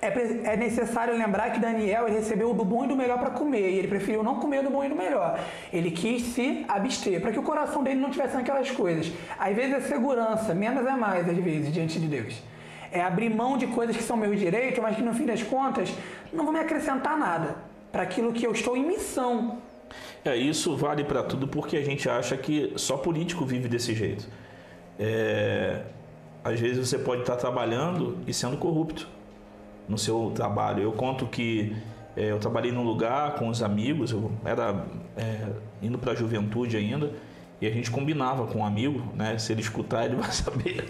É necessário lembrar que Daniel recebeu do bom e do melhor para comer, e ele preferiu não comer do bom e do melhor. Ele quis se abster, para que o coração dele não tivesse aquelas coisas. Às vezes é segurança, menos é mais, às vezes, diante de Deus. É abrir mão de coisas que são meus direitos, mas que no fim das contas não vão me acrescentar nada para aquilo que eu estou em missão. Isso vale para tudo, porque a gente acha que só político vive desse jeito. Às vezes você pode estar trabalhando e sendo corrupto no seu trabalho. Eu conto que eu trabalhei num lugar com os amigos, eu era indo para a juventude ainda, e a gente combinava com um amigo, né? Se ele escutar, ele vai saber.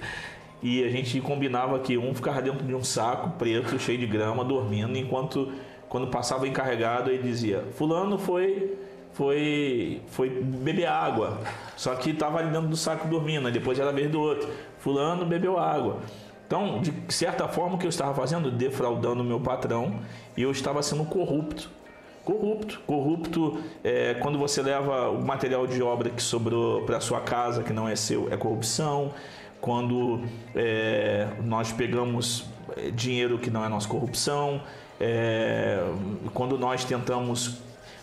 E a gente combinava que um ficava dentro de um saco preto, cheio de grama, dormindo, enquanto quando passava o encarregado, ele dizia: fulano foi beber água, só que estava ali dentro do saco dormindo, aí depois era a vez do outro, fulano bebeu água. Então, de certa forma, o que eu estava fazendo? Defraudando o meu patrão, e eu estava sendo corrupto. Quando você leva o material de obra que sobrou para sua casa, que não é seu, é corrupção. Quando nós pegamos dinheiro que não é nossa, corrupção. Quando nós tentamos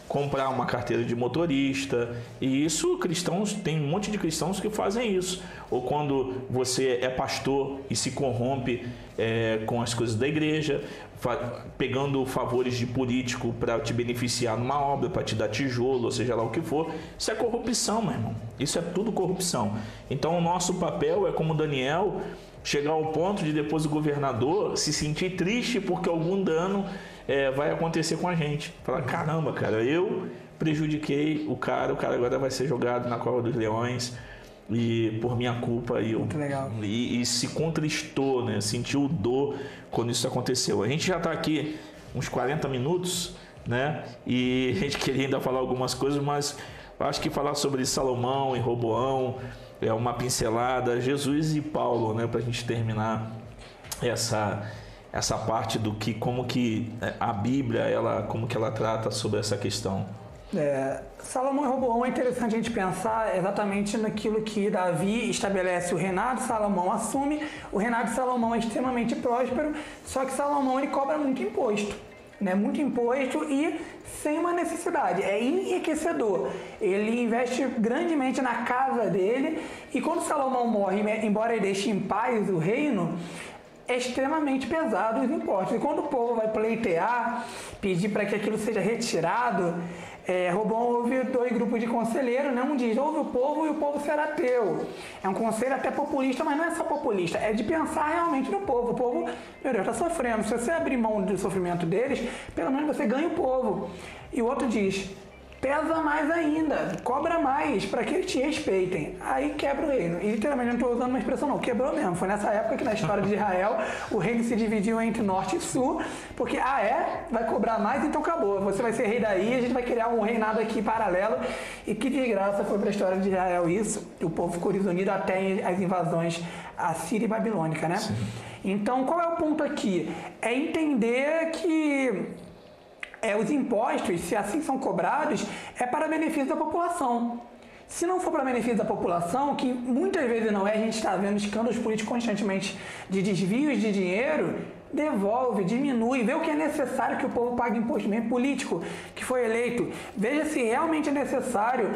comprar uma carteira de motorista, e isso cristãos, tem um monte de cristãos que fazem isso. Ou quando você é pastor e se corrompe com as coisas da igreja, pegando favores de político para te beneficiar numa obra, para te dar tijolo, ou seja lá o que for. Isso é corrupção, meu irmão. Isso é tudo corrupção. Então o nosso papel é, como Daniel, chegar ao ponto de depois o governador se sentir triste porque algum dano vai acontecer com a gente. Falar: caramba, cara, eu prejudiquei o cara agora vai ser jogado na cova dos leões, e por minha culpa. Muito legal. E se contristou, né? Sentiu dor quando isso aconteceu. A gente já está aqui uns 40 minutos, né? E a gente queria ainda falar algumas coisas, mas acho que falar sobre Salomão e Roboão é uma pincelada, Jesus e Paulo, né? Para a gente terminar essa parte do que, como que a Bíblia, como que ela trata sobre essa questão. Salomão e Roboão, é interessante a gente pensar exatamente naquilo que Davi estabelece. O reinado de Salomão assume, o reinado de Salomão é extremamente próspero, só que Salomão ele cobra muito imposto, né? Muito imposto e sem uma necessidade, é enriquecedor. Ele investe grandemente na casa dele, e quando Salomão morre, embora ele deixe em paz o reino, é extremamente pesado os impostos. E quando o povo vai pleitear, pedir para que aquilo seja retirado, Roboão ouve dois grupos de conselheiros, né? Um diz: ouve o povo e o povo será teu. É um conselho até populista, mas não é só populista, é de pensar realmente no povo. O povo, meu Deus, está sofrendo. Se você abrir mão do sofrimento deles, pelo menos você ganha o povo. E o outro diz: pesa mais ainda, cobra mais para que eles te respeitem. Aí quebra o reino. E literalmente, não estou usando uma expressão não, quebrou mesmo. Foi nessa época que na história de Israel o reino se dividiu entre norte e sul, porque, vai cobrar mais, então acabou. Você vai ser rei daí, a gente vai criar um reinado aqui paralelo. E que desgraça foi para a história de Israel isso. O povo ficou desunido até as invasões assíria e babilônica, né? Sim. Então, qual é o ponto aqui? É entender que os impostos, se assim são cobrados, é para benefício da população. Se não for para benefício da população, que muitas vezes não é, a gente está vendo escândalos políticos constantemente de desvios de dinheiro, devolve, diminui, vê o que é necessário que o povo pague imposto mesmo, político que foi eleito, veja se realmente é necessário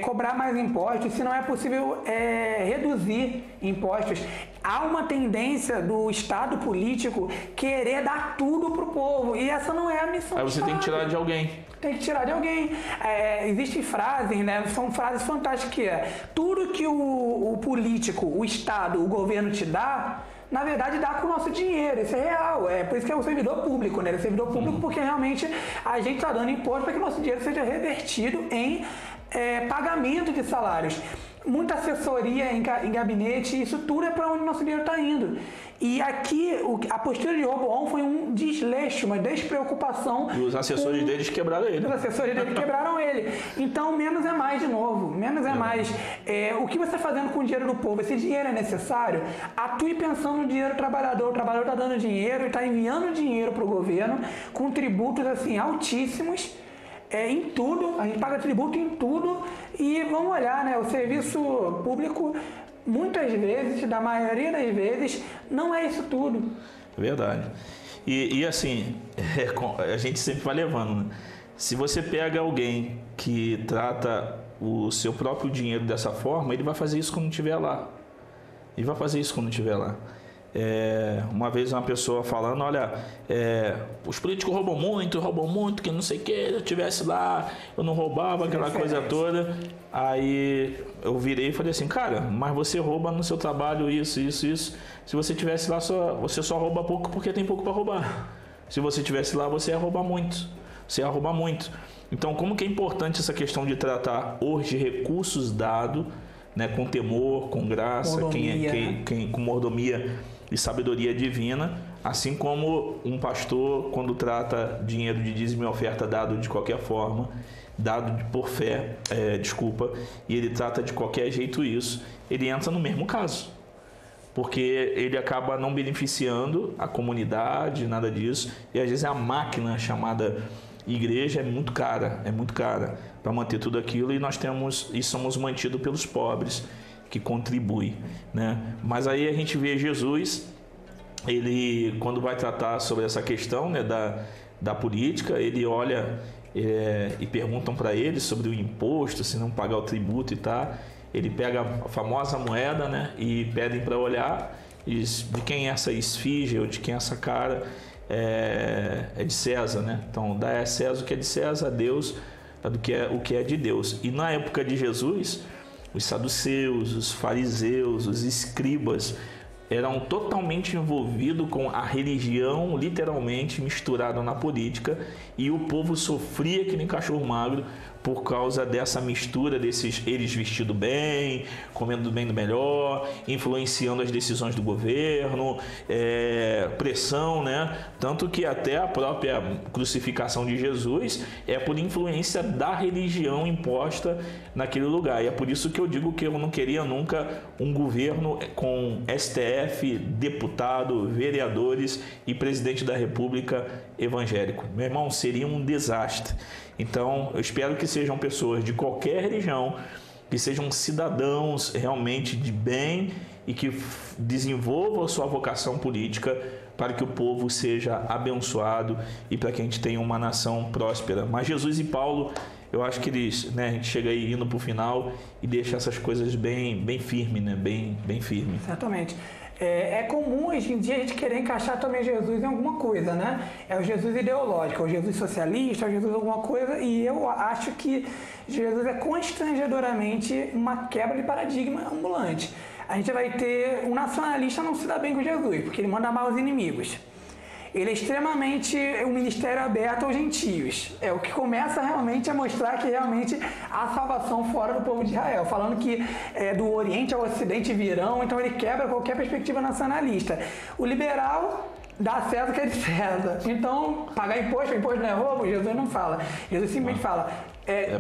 cobrar mais impostos, se não é possível reduzir impostos. Há uma tendência do Estado político querer dar tudo para o povo, e essa não é a missão. Aí você tem que tirar de alguém. Tem que tirar de alguém. Existem frases, né? São frases fantásticas que tudo que o político, o Estado, o governo te dá, na verdade dá com o nosso dinheiro, isso é real, por isso que é o servidor público, né? Ele é servidor público porque realmente a gente está dando imposto para que o nosso dinheiro seja revertido em pagamento de salários. Muita assessoria em gabinete, isso tudo é para onde o nosso dinheiro está indo. E aqui, a postura de Roboão foi um desleixo, uma despreocupação. E os assessores deles quebraram ele. Os assessores dele quebraram ele. Então, menos é mais de novo. Menos é mais. O que você está fazendo com o dinheiro do povo? Esse dinheiro é necessário? Atue pensando no dinheiro do trabalhador. O trabalhador está dando dinheiro e está enviando dinheiro para o governo com tributos assim altíssimos. Em tudo, a gente paga tributo em tudo e vamos olhar, né? O serviço público, muitas vezes, da maioria das vezes, não é isso tudo. Verdade. E assim, a gente sempre vai levando, né? Se você pega alguém que trata o seu próprio dinheiro dessa forma, ele vai fazer isso quando não estiver lá. Ele vai fazer isso quando não estiver lá. Uma vez uma pessoa falando, olha, os políticos roubam muito, que não sei o que, se eu estivesse lá, eu não roubava, aquela coisa toda. Aí eu virei e falei assim, cara, mas você rouba no seu trabalho isso. Se você estivesse lá, você só rouba pouco porque tem pouco para roubar. Se você estivesse lá, você ia roubar muito. Então, como que é importante essa questão de tratar os recursos dados, né, com temor, com graça, com mordomia e sabedoria divina, assim como um pastor, quando trata dinheiro de dízimo e oferta dado de qualquer forma, dado por fé, e ele trata de qualquer jeito isso, ele entra no mesmo caso, porque ele acaba não beneficiando a comunidade, nada disso, e às vezes a máquina chamada igreja é muito cara para manter tudo aquilo, e somos mantidos pelos pobres que contribuem, né? Mas aí a gente vê Jesus, ele quando vai tratar sobre essa questão, né, da política, ele olha e perguntam para ele sobre o imposto, se não pagar o tributo e tal, ele pega a famosa moeda, né, e pedem para olhar, e diz, de quem é essa esfinge ou de quem é essa cara? É de César, né? Então dá a César o que é de César, a Deus o que é de Deus. E na época de Jesus, os saduceus, os fariseus, os escribas eram totalmente envolvidos com a religião, literalmente misturada na política, e o povo sofria que nem cachorro magro por causa dessa mistura eles vestidos bem, comendo bem do melhor, influenciando as decisões do governo, pressão, né? Tanto que até a própria crucificação de Jesus é por influência da religião imposta naquele lugar. E é por isso que eu digo que eu não queria nunca um governo com STF, deputado, vereadores e presidente da República evangélico. Meu irmão, seria um desastre. Então, eu espero que sejam pessoas de qualquer religião, que sejam cidadãos realmente de bem e que desenvolvam a sua vocação política para que o povo seja abençoado e para que a gente tenha uma nação próspera. Mas Jesus e Paulo, eu acho que eles, né, a gente chega aí indo para o final e deixa essas coisas bem firme, né? Bem firme. Exatamente. É comum hoje em dia a gente querer encaixar também Jesus em alguma coisa, né? É o Jesus ideológico, é o Jesus socialista, é o Jesus alguma coisa, e eu acho que Jesus é constrangedoramente uma quebra de paradigma ambulante. A gente vai ter um nacionalista não se dá bem com Jesus, porque ele manda amar os inimigos. ele é extremamente um ministério aberto aos gentios. É o que começa realmente a mostrar que realmente há salvação fora do povo de Israel. Falando que do Oriente ao Ocidente virão, então ele quebra qualquer perspectiva nacionalista. O liberal dá a César o que é de César. Então, pagar imposto não é roubo? Jesus não fala. Jesus simplesmente fala...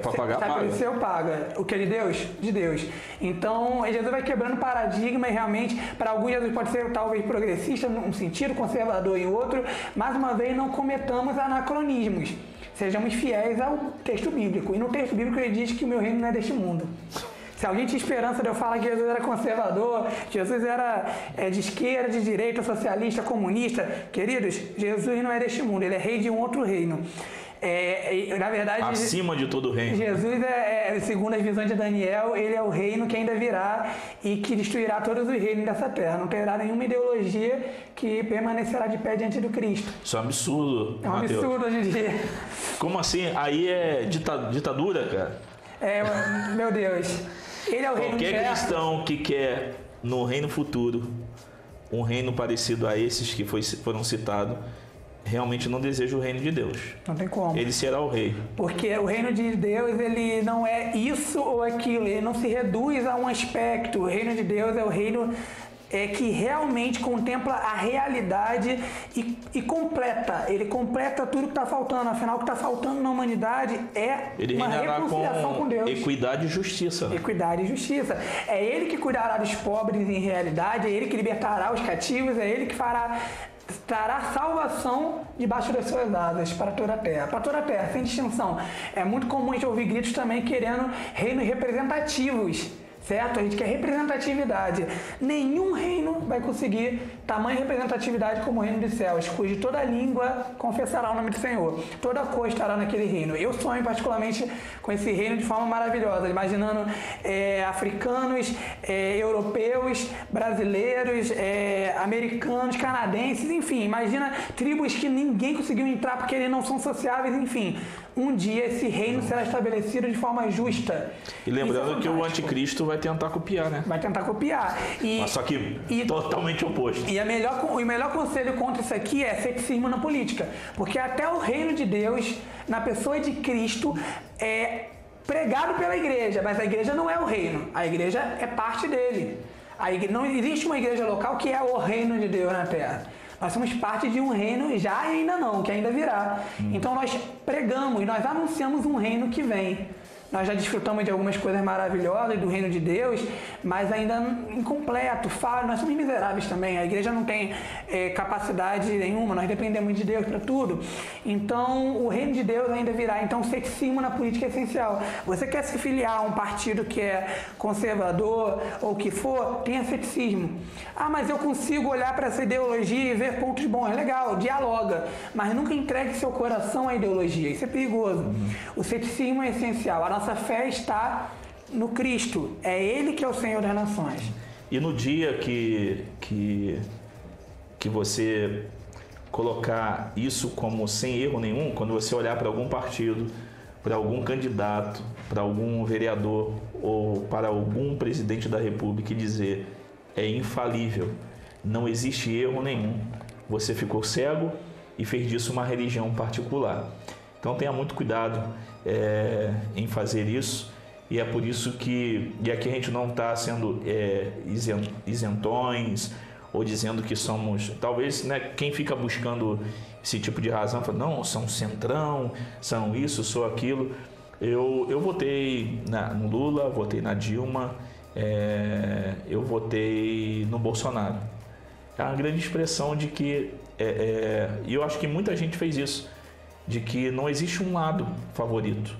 para pagar, paga. Se eu paga. O que é de Deus? De Deus. Então, Jesus vai quebrando paradigma e realmente, para alguns Jesus pode ser talvez progressista num sentido, conservador em outro. Mais uma vez, não cometamos anacronismos. Sejamos fiéis ao texto bíblico. E no texto bíblico ele diz que o meu reino não é deste mundo. Se alguém tinha esperança de eu falar que Jesus era conservador, Jesus era de esquerda, de direita, socialista, comunista, queridos, Jesus não é deste mundo, ele é rei de um outro reino. Na verdade, acima de todo reino. Jesus segundo as visões de Daniel, ele é o reino que ainda virá e que destruirá todos os reinos dessa terra. Não terá nenhuma ideologia que permanecerá de pé diante do Cristo. Isso é um absurdo, É um absurdo hoje em dia. Como assim? Aí é ditadura, cara? Meu Deus. Ele é o reino Qualquer inferno. cristão que quer, no reino futuro, um reino parecido a esses que foram citados, realmente não deseja o reino de Deus. Não tem como. Ele será o rei. Porque o reino de Deus, ele não é isso ou aquilo, ele não se reduz a um aspecto. O reino de Deus é o reino que realmente contempla a realidade e completa. Ele completa tudo que está faltando. Afinal, o que está faltando na humanidade é uma reconciliação com Deus. Equidade e justiça. Equidade e justiça. É Ele que cuidará dos pobres em realidade, é Ele que libertará os cativos, é Ele que trará salvação debaixo das suas asas para toda a terra, sem distinção. É muito comum a gente ouvir gritos também querendo reinos representativos, certo? A gente quer representatividade. Nenhum reino vai conseguir tamanha representatividade como o reino dos céus, cujo toda língua confessará o nome do Senhor. Toda cor estará naquele reino. Eu sonho particularmente com esse reino de forma maravilhosa, imaginando africanos, europeus, brasileiros, americanos, canadenses, enfim. Imagina tribos que ninguém conseguiu entrar porque eles não são sociáveis, enfim. Um dia esse reino será estabelecido de forma justa. E lembrando que o anticristo vai tentar copiar, né? Vai tentar copiar. Mas só que totalmente oposto. E o melhor conselho contra isso aqui é ceticismo na política. Porque até o reino de Deus, na pessoa de Cristo, é pregado pela igreja. Mas a igreja não é o reino. A igreja é parte dele. Não existe uma igreja local que é o reino de Deus na terra. Nós somos parte de um reino já e ainda não, que ainda virá. Então nós pregamos, nós anunciamos um reino que vem. Nós já desfrutamos de algumas coisas maravilhosas do reino de Deus, mas ainda incompleto, falho. Nós somos miseráveis também. A igreja não tem capacidade nenhuma, nós dependemos de Deus para tudo. Então, o reino de Deus ainda virá. Então, o ceticismo na política é essencial. Você quer se filiar a um partido que é conservador ou o que for, tenha ceticismo. Ah, mas eu consigo olhar para essa ideologia e ver pontos bons. É legal, dialoga. Mas nunca entregue seu coração à ideologia. Isso é perigoso. O ceticismo é essencial. A nossa fé está no Cristo. É Ele que é o Senhor das nações. E no dia que você colocar isso como sem erro nenhum, quando você olhar para algum partido, para algum candidato, para algum vereador ou para algum presidente da República e dizer é infalível, não existe erro nenhum, você ficou cego e fez disso uma religião particular. Então tenha muito cuidado em fazer isso, e é por isso que, e aqui a gente não está sendo isentões ou dizendo que somos, talvez, né, quem fica buscando esse tipo de razão, fala, não, são centrão, são isso, sou aquilo. Eu votei no Lula, votei na Dilma, eu votei no Bolsonaro. É uma grande expressão de que, e eu acho que muita gente fez isso, de que não existe um lado favorito.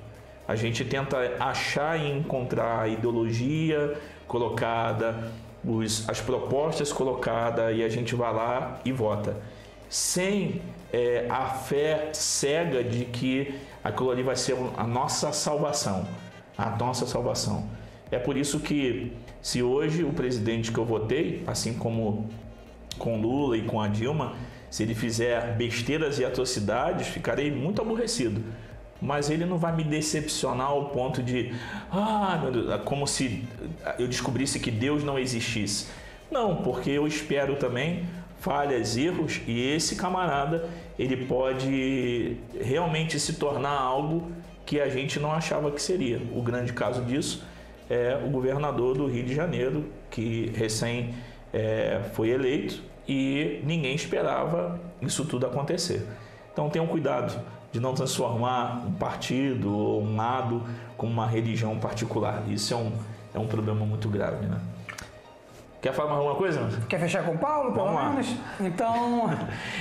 A gente tenta achar e encontrar a ideologia colocada, as propostas colocadas, e a gente vai lá e vota. Sem a fé cega de que aquilo ali vai ser a nossa salvação. A nossa salvação. É por isso que, se hoje o presidente que eu votei, assim como com Lula e com a Dilma, se ele fizer besteiras e atrocidades, ficarei muito aborrecido. Mas ele não vai me decepcionar ao ponto de, meu Deus, como se eu descobrisse que Deus não existisse. Não, porque eu espero também falhas, erros, e esse camarada ele pode realmente se tornar algo que a gente não achava que seria. O grande caso disso é o governador do Rio de Janeiro, que recém foi eleito e ninguém esperava isso tudo acontecer. Então tenham cuidado de não transformar um partido ou um lado como uma religião particular. Isso é um problema muito grave, né? Quer falar mais alguma coisa? Quer fechar com o Paulo, pelo menos? Então...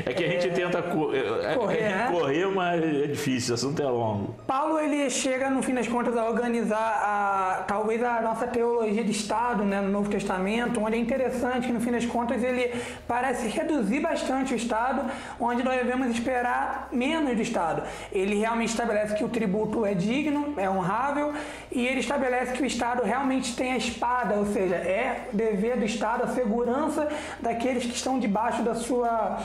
É que a gente tenta correr, mas é difícil, o assunto é longo. Paulo, ele chega, no fim das contas, a organizar talvez a nossa teologia de Estado, né, no Novo Testamento, onde é interessante que, no fim das contas, ele parece reduzir bastante o Estado, onde nós devemos esperar menos do Estado. Ele realmente estabelece que o tributo é digno, é honrável, e ele estabelece que o Estado realmente tem a espada, ou seja, é dever do Estado a segurança daqueles que estão debaixo da sua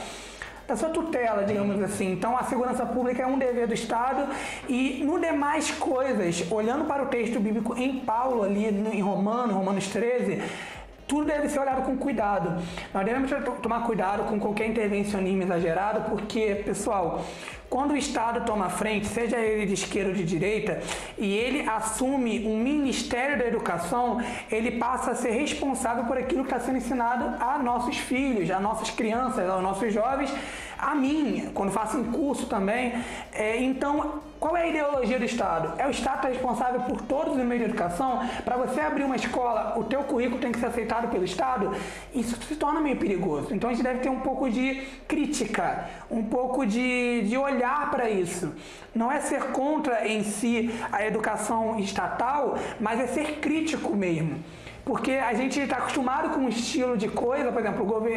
tutela, digamos assim. Então, a segurança pública é um dever do Estado e, no demais coisas, olhando para o texto bíblico em Paulo, ali em Romanos 13, tudo deve ser olhado com cuidado. Nós devemos tomar cuidado com qualquer intervencionismo exagerado, porque, pessoal, quando o Estado toma frente, seja ele de esquerda ou de direita, e ele assume um Ministério da Educação, ele passa a ser responsável por aquilo que está sendo ensinado a nossos filhos, a nossas crianças, aos nossos jovens, a mim, quando faço um curso também. Então, qual é a ideologia do Estado? É o Estado que é responsável por todos os meios de educação? Para você abrir uma escola, o teu currículo tem que ser aceitado pelo Estado? Isso se torna meio perigoso. Então, a gente deve ter um pouco de crítica, um pouco de olhar para isso. Não é ser contra em si a educação estatal, mas é ser crítico mesmo. Porque a gente está acostumado com um estilo de coisa, por exemplo,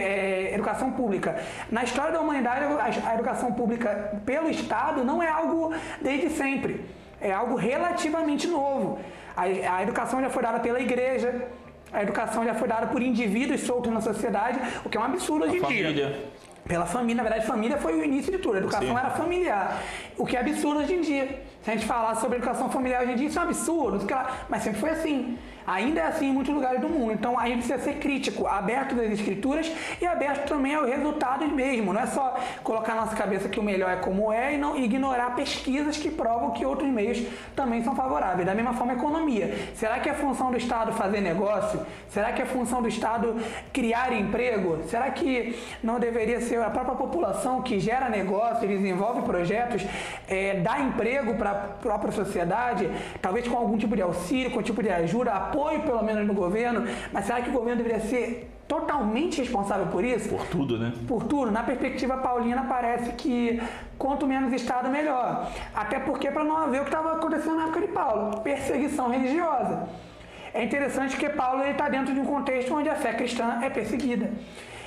educação pública. Na história da humanidade, a educação pública pelo Estado não é algo desde sempre. É algo relativamente novo. A educação já foi dada pela igreja, a educação já foi dada por indivíduos soltos na sociedade, o que é um absurdo hoje em dia. Pela família, na verdade, família foi o início de tudo. A educação era familiar, o que é absurdo hoje em dia. Se a gente falar sobre educação familiar hoje em dia, isso é um absurdo, mas sempre foi assim. Ainda é assim em muitos lugares do mundo. Então, a gente precisa ser crítico, aberto das escrituras e aberto também aos resultados mesmo. Não é só colocar na nossa cabeça que o melhor é como é e não ignorar pesquisas que provam que outros meios também são favoráveis. Da mesma forma, a economia. Será que é função do Estado fazer negócio? Será que é função do Estado criar emprego? Será que não deveria ser a própria população que gera negócio, desenvolve projetos, dá emprego para a própria sociedade, talvez com algum tipo de auxílio, com tipo de ajuda, apoio pelo menos no governo, mas será que o governo deveria ser totalmente responsável por isso? Por tudo, né? Por tudo. Na perspectiva paulina, parece que quanto menos Estado, melhor. Até porque, para não haver o que estava acontecendo na época de Paulo, perseguição religiosa. É interessante que Paulo está dentro de um contexto onde a fé cristã é perseguida.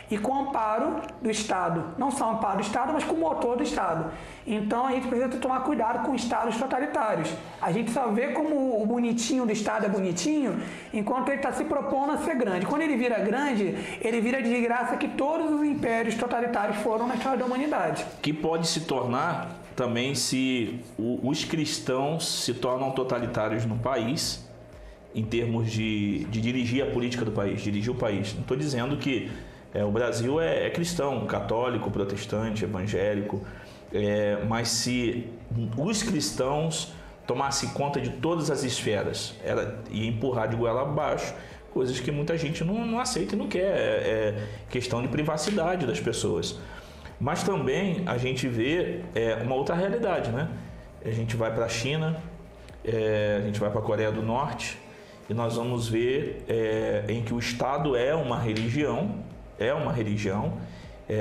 E com o amparo do Estado. Não só o amparo do Estado, mas com o motor do Estado. Então, a gente precisa tomar cuidado com estados totalitários. A gente só vê como o bonitinho do Estado é bonitinho, enquanto ele está se propondo a ser grande. Quando ele vira grande, ele vira de graça que todos os impérios totalitários foram na história da humanidade. Que pode se tornar também se os cristãos se tornam totalitários no país, em termos de dirigir a política do país, dirigir o país. Não estou dizendo que o Brasil é cristão, católico, protestante, evangélico, mas se os cristãos tomassem conta de todas as esferas, ia empurrar de goela abaixo coisas que muita gente não aceita e não quer, é questão de privacidade das pessoas. Mas também a gente vê uma outra realidade, né? A gente vai para a China, a gente vai para a Coreia do Norte e nós vamos ver em que o Estado é uma religião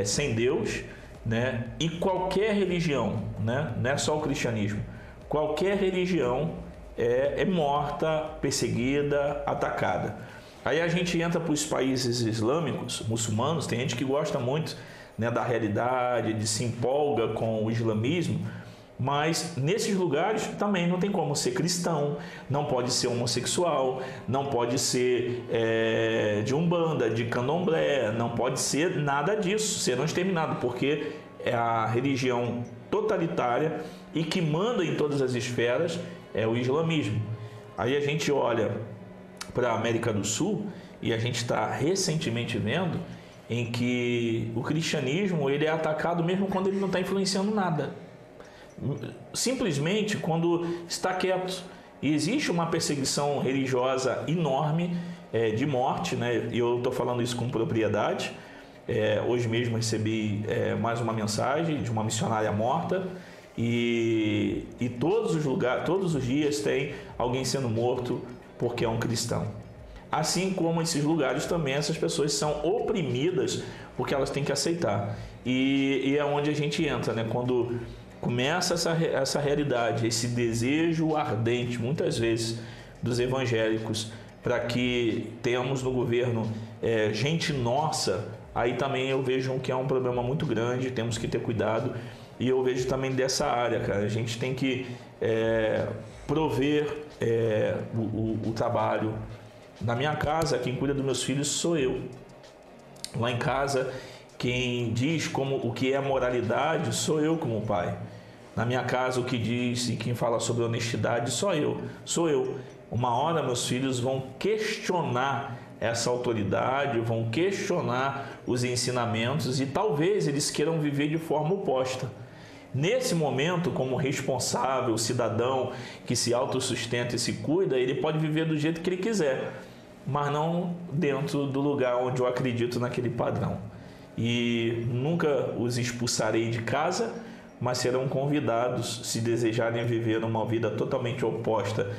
sem Deus, né? E qualquer religião, né? Não é só o cristianismo, qualquer religião é morta, perseguida, atacada. Aí a gente entra para os países islâmicos, muçulmanos, tem gente que gosta muito, né, da realidade, se empolga com o islamismo, mas nesses lugares também não tem como ser cristão, não pode ser homossexual, não pode ser de umbanda, de candomblé, não pode ser nada disso, serão exterminados, porque é a religião totalitária e que manda em todas as esferas é o islamismo. Aí a gente olha para a América do Sul e a gente está recentemente vendo em que o cristianismo ele é atacado mesmo quando ele não está influenciando nada. Simplesmente quando está quieto. E existe uma perseguição religiosa enorme de morte, né? E eu estou falando isso com propriedade. Hoje mesmo recebi mais uma mensagem de uma missionária morta e todos os dias tem alguém sendo morto porque é um cristão. Assim como esses lugares também, essas pessoas são oprimidas porque elas têm que aceitar. E é onde a gente entra, né? Quando começa essa realidade, esse desejo ardente, muitas vezes, dos evangélicos, para que tenhamos no governo gente nossa, aí também eu vejo que é um problema muito grande, temos que ter cuidado. E eu vejo também dessa área, cara, a gente tem que prover o trabalho. Na minha casa, quem cuida dos meus filhos sou eu. Lá em casa, quem diz o que é moralidade sou eu como pai. Na minha casa, o que diz e quem fala sobre honestidade sou eu. Uma hora meus filhos vão questionar essa autoridade, vão questionar os ensinamentos e talvez eles queiram viver de forma oposta. Nesse momento, como responsável, cidadão que se autossustenta e se cuida, ele pode viver do jeito que ele quiser, mas não dentro do lugar onde eu acredito naquele padrão. E nunca os expulsarei de casa, mas serão convidados, se desejarem viver uma vida totalmente oposta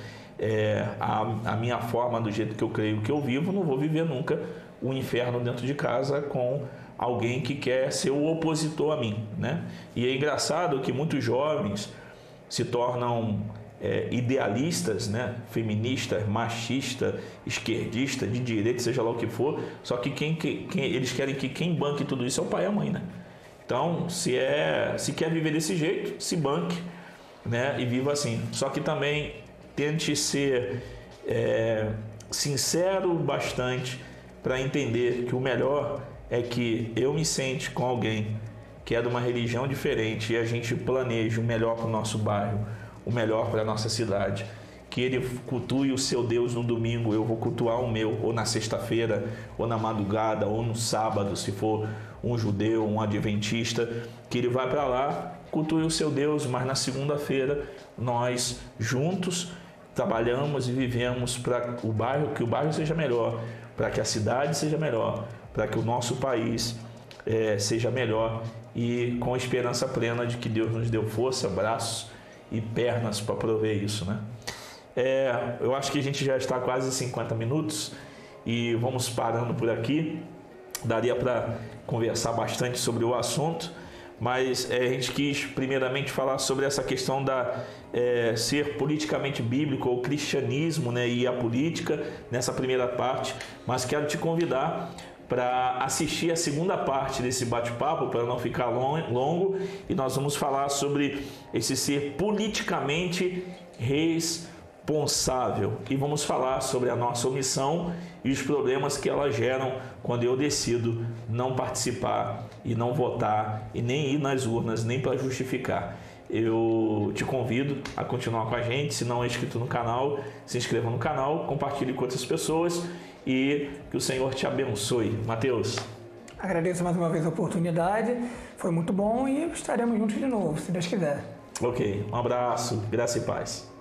à minha forma, do jeito que eu creio que eu vivo, não vou viver nunca o inferno dentro de casa com alguém que quer ser o opositor a mim, né? E é engraçado que muitos jovens se tornam idealistas, né? Feministas, machistas, esquerdistas, de direita, seja lá o que for, só que eles querem que quem banque tudo isso é o pai e a mãe, né? Então, se quer viver desse jeito, se banque, né? E viva assim. Só que também tente ser sincero bastante para entender que o melhor é que eu me sente com alguém que é de uma religião diferente e a gente planeje o melhor para o nosso bairro, o melhor para a nossa cidade. Que ele cultue o seu Deus no domingo, eu vou cultuar o meu, ou na sexta-feira, ou na madrugada, ou no sábado, se for um judeu, um adventista, que ele vai para lá, cultue o seu Deus, mas na segunda-feira nós juntos trabalhamos e vivemos para que o bairro seja melhor, para que a cidade seja melhor, para que o nosso país seja melhor e com esperança plena de que Deus nos deu força, braços e pernas para prover isso, né? Eu acho que a gente já está quase 50 minutos e vamos parando por aqui. Daria para conversar bastante sobre o assunto, mas a gente quis primeiramente falar sobre essa questão da ser politicamente bíblico ou cristianismo, né, e a política nessa primeira parte, mas quero te convidar para assistir a segunda parte desse bate-papo, para não ficar longo, e nós vamos falar sobre esse ser politicamente responsável e vamos falar sobre a nossa omissão e os problemas que elas geram quando eu decido não participar e não votar e nem ir nas urnas, nem para justificar. Eu te convido a continuar com a gente. Se não é inscrito no canal, se inscreva no canal, compartilhe com outras pessoas e que o Senhor te abençoe. Mateus. Agradeço mais uma vez a oportunidade, foi muito bom e estaremos juntos de novo, se Deus quiser. Ok, um abraço, graça e paz.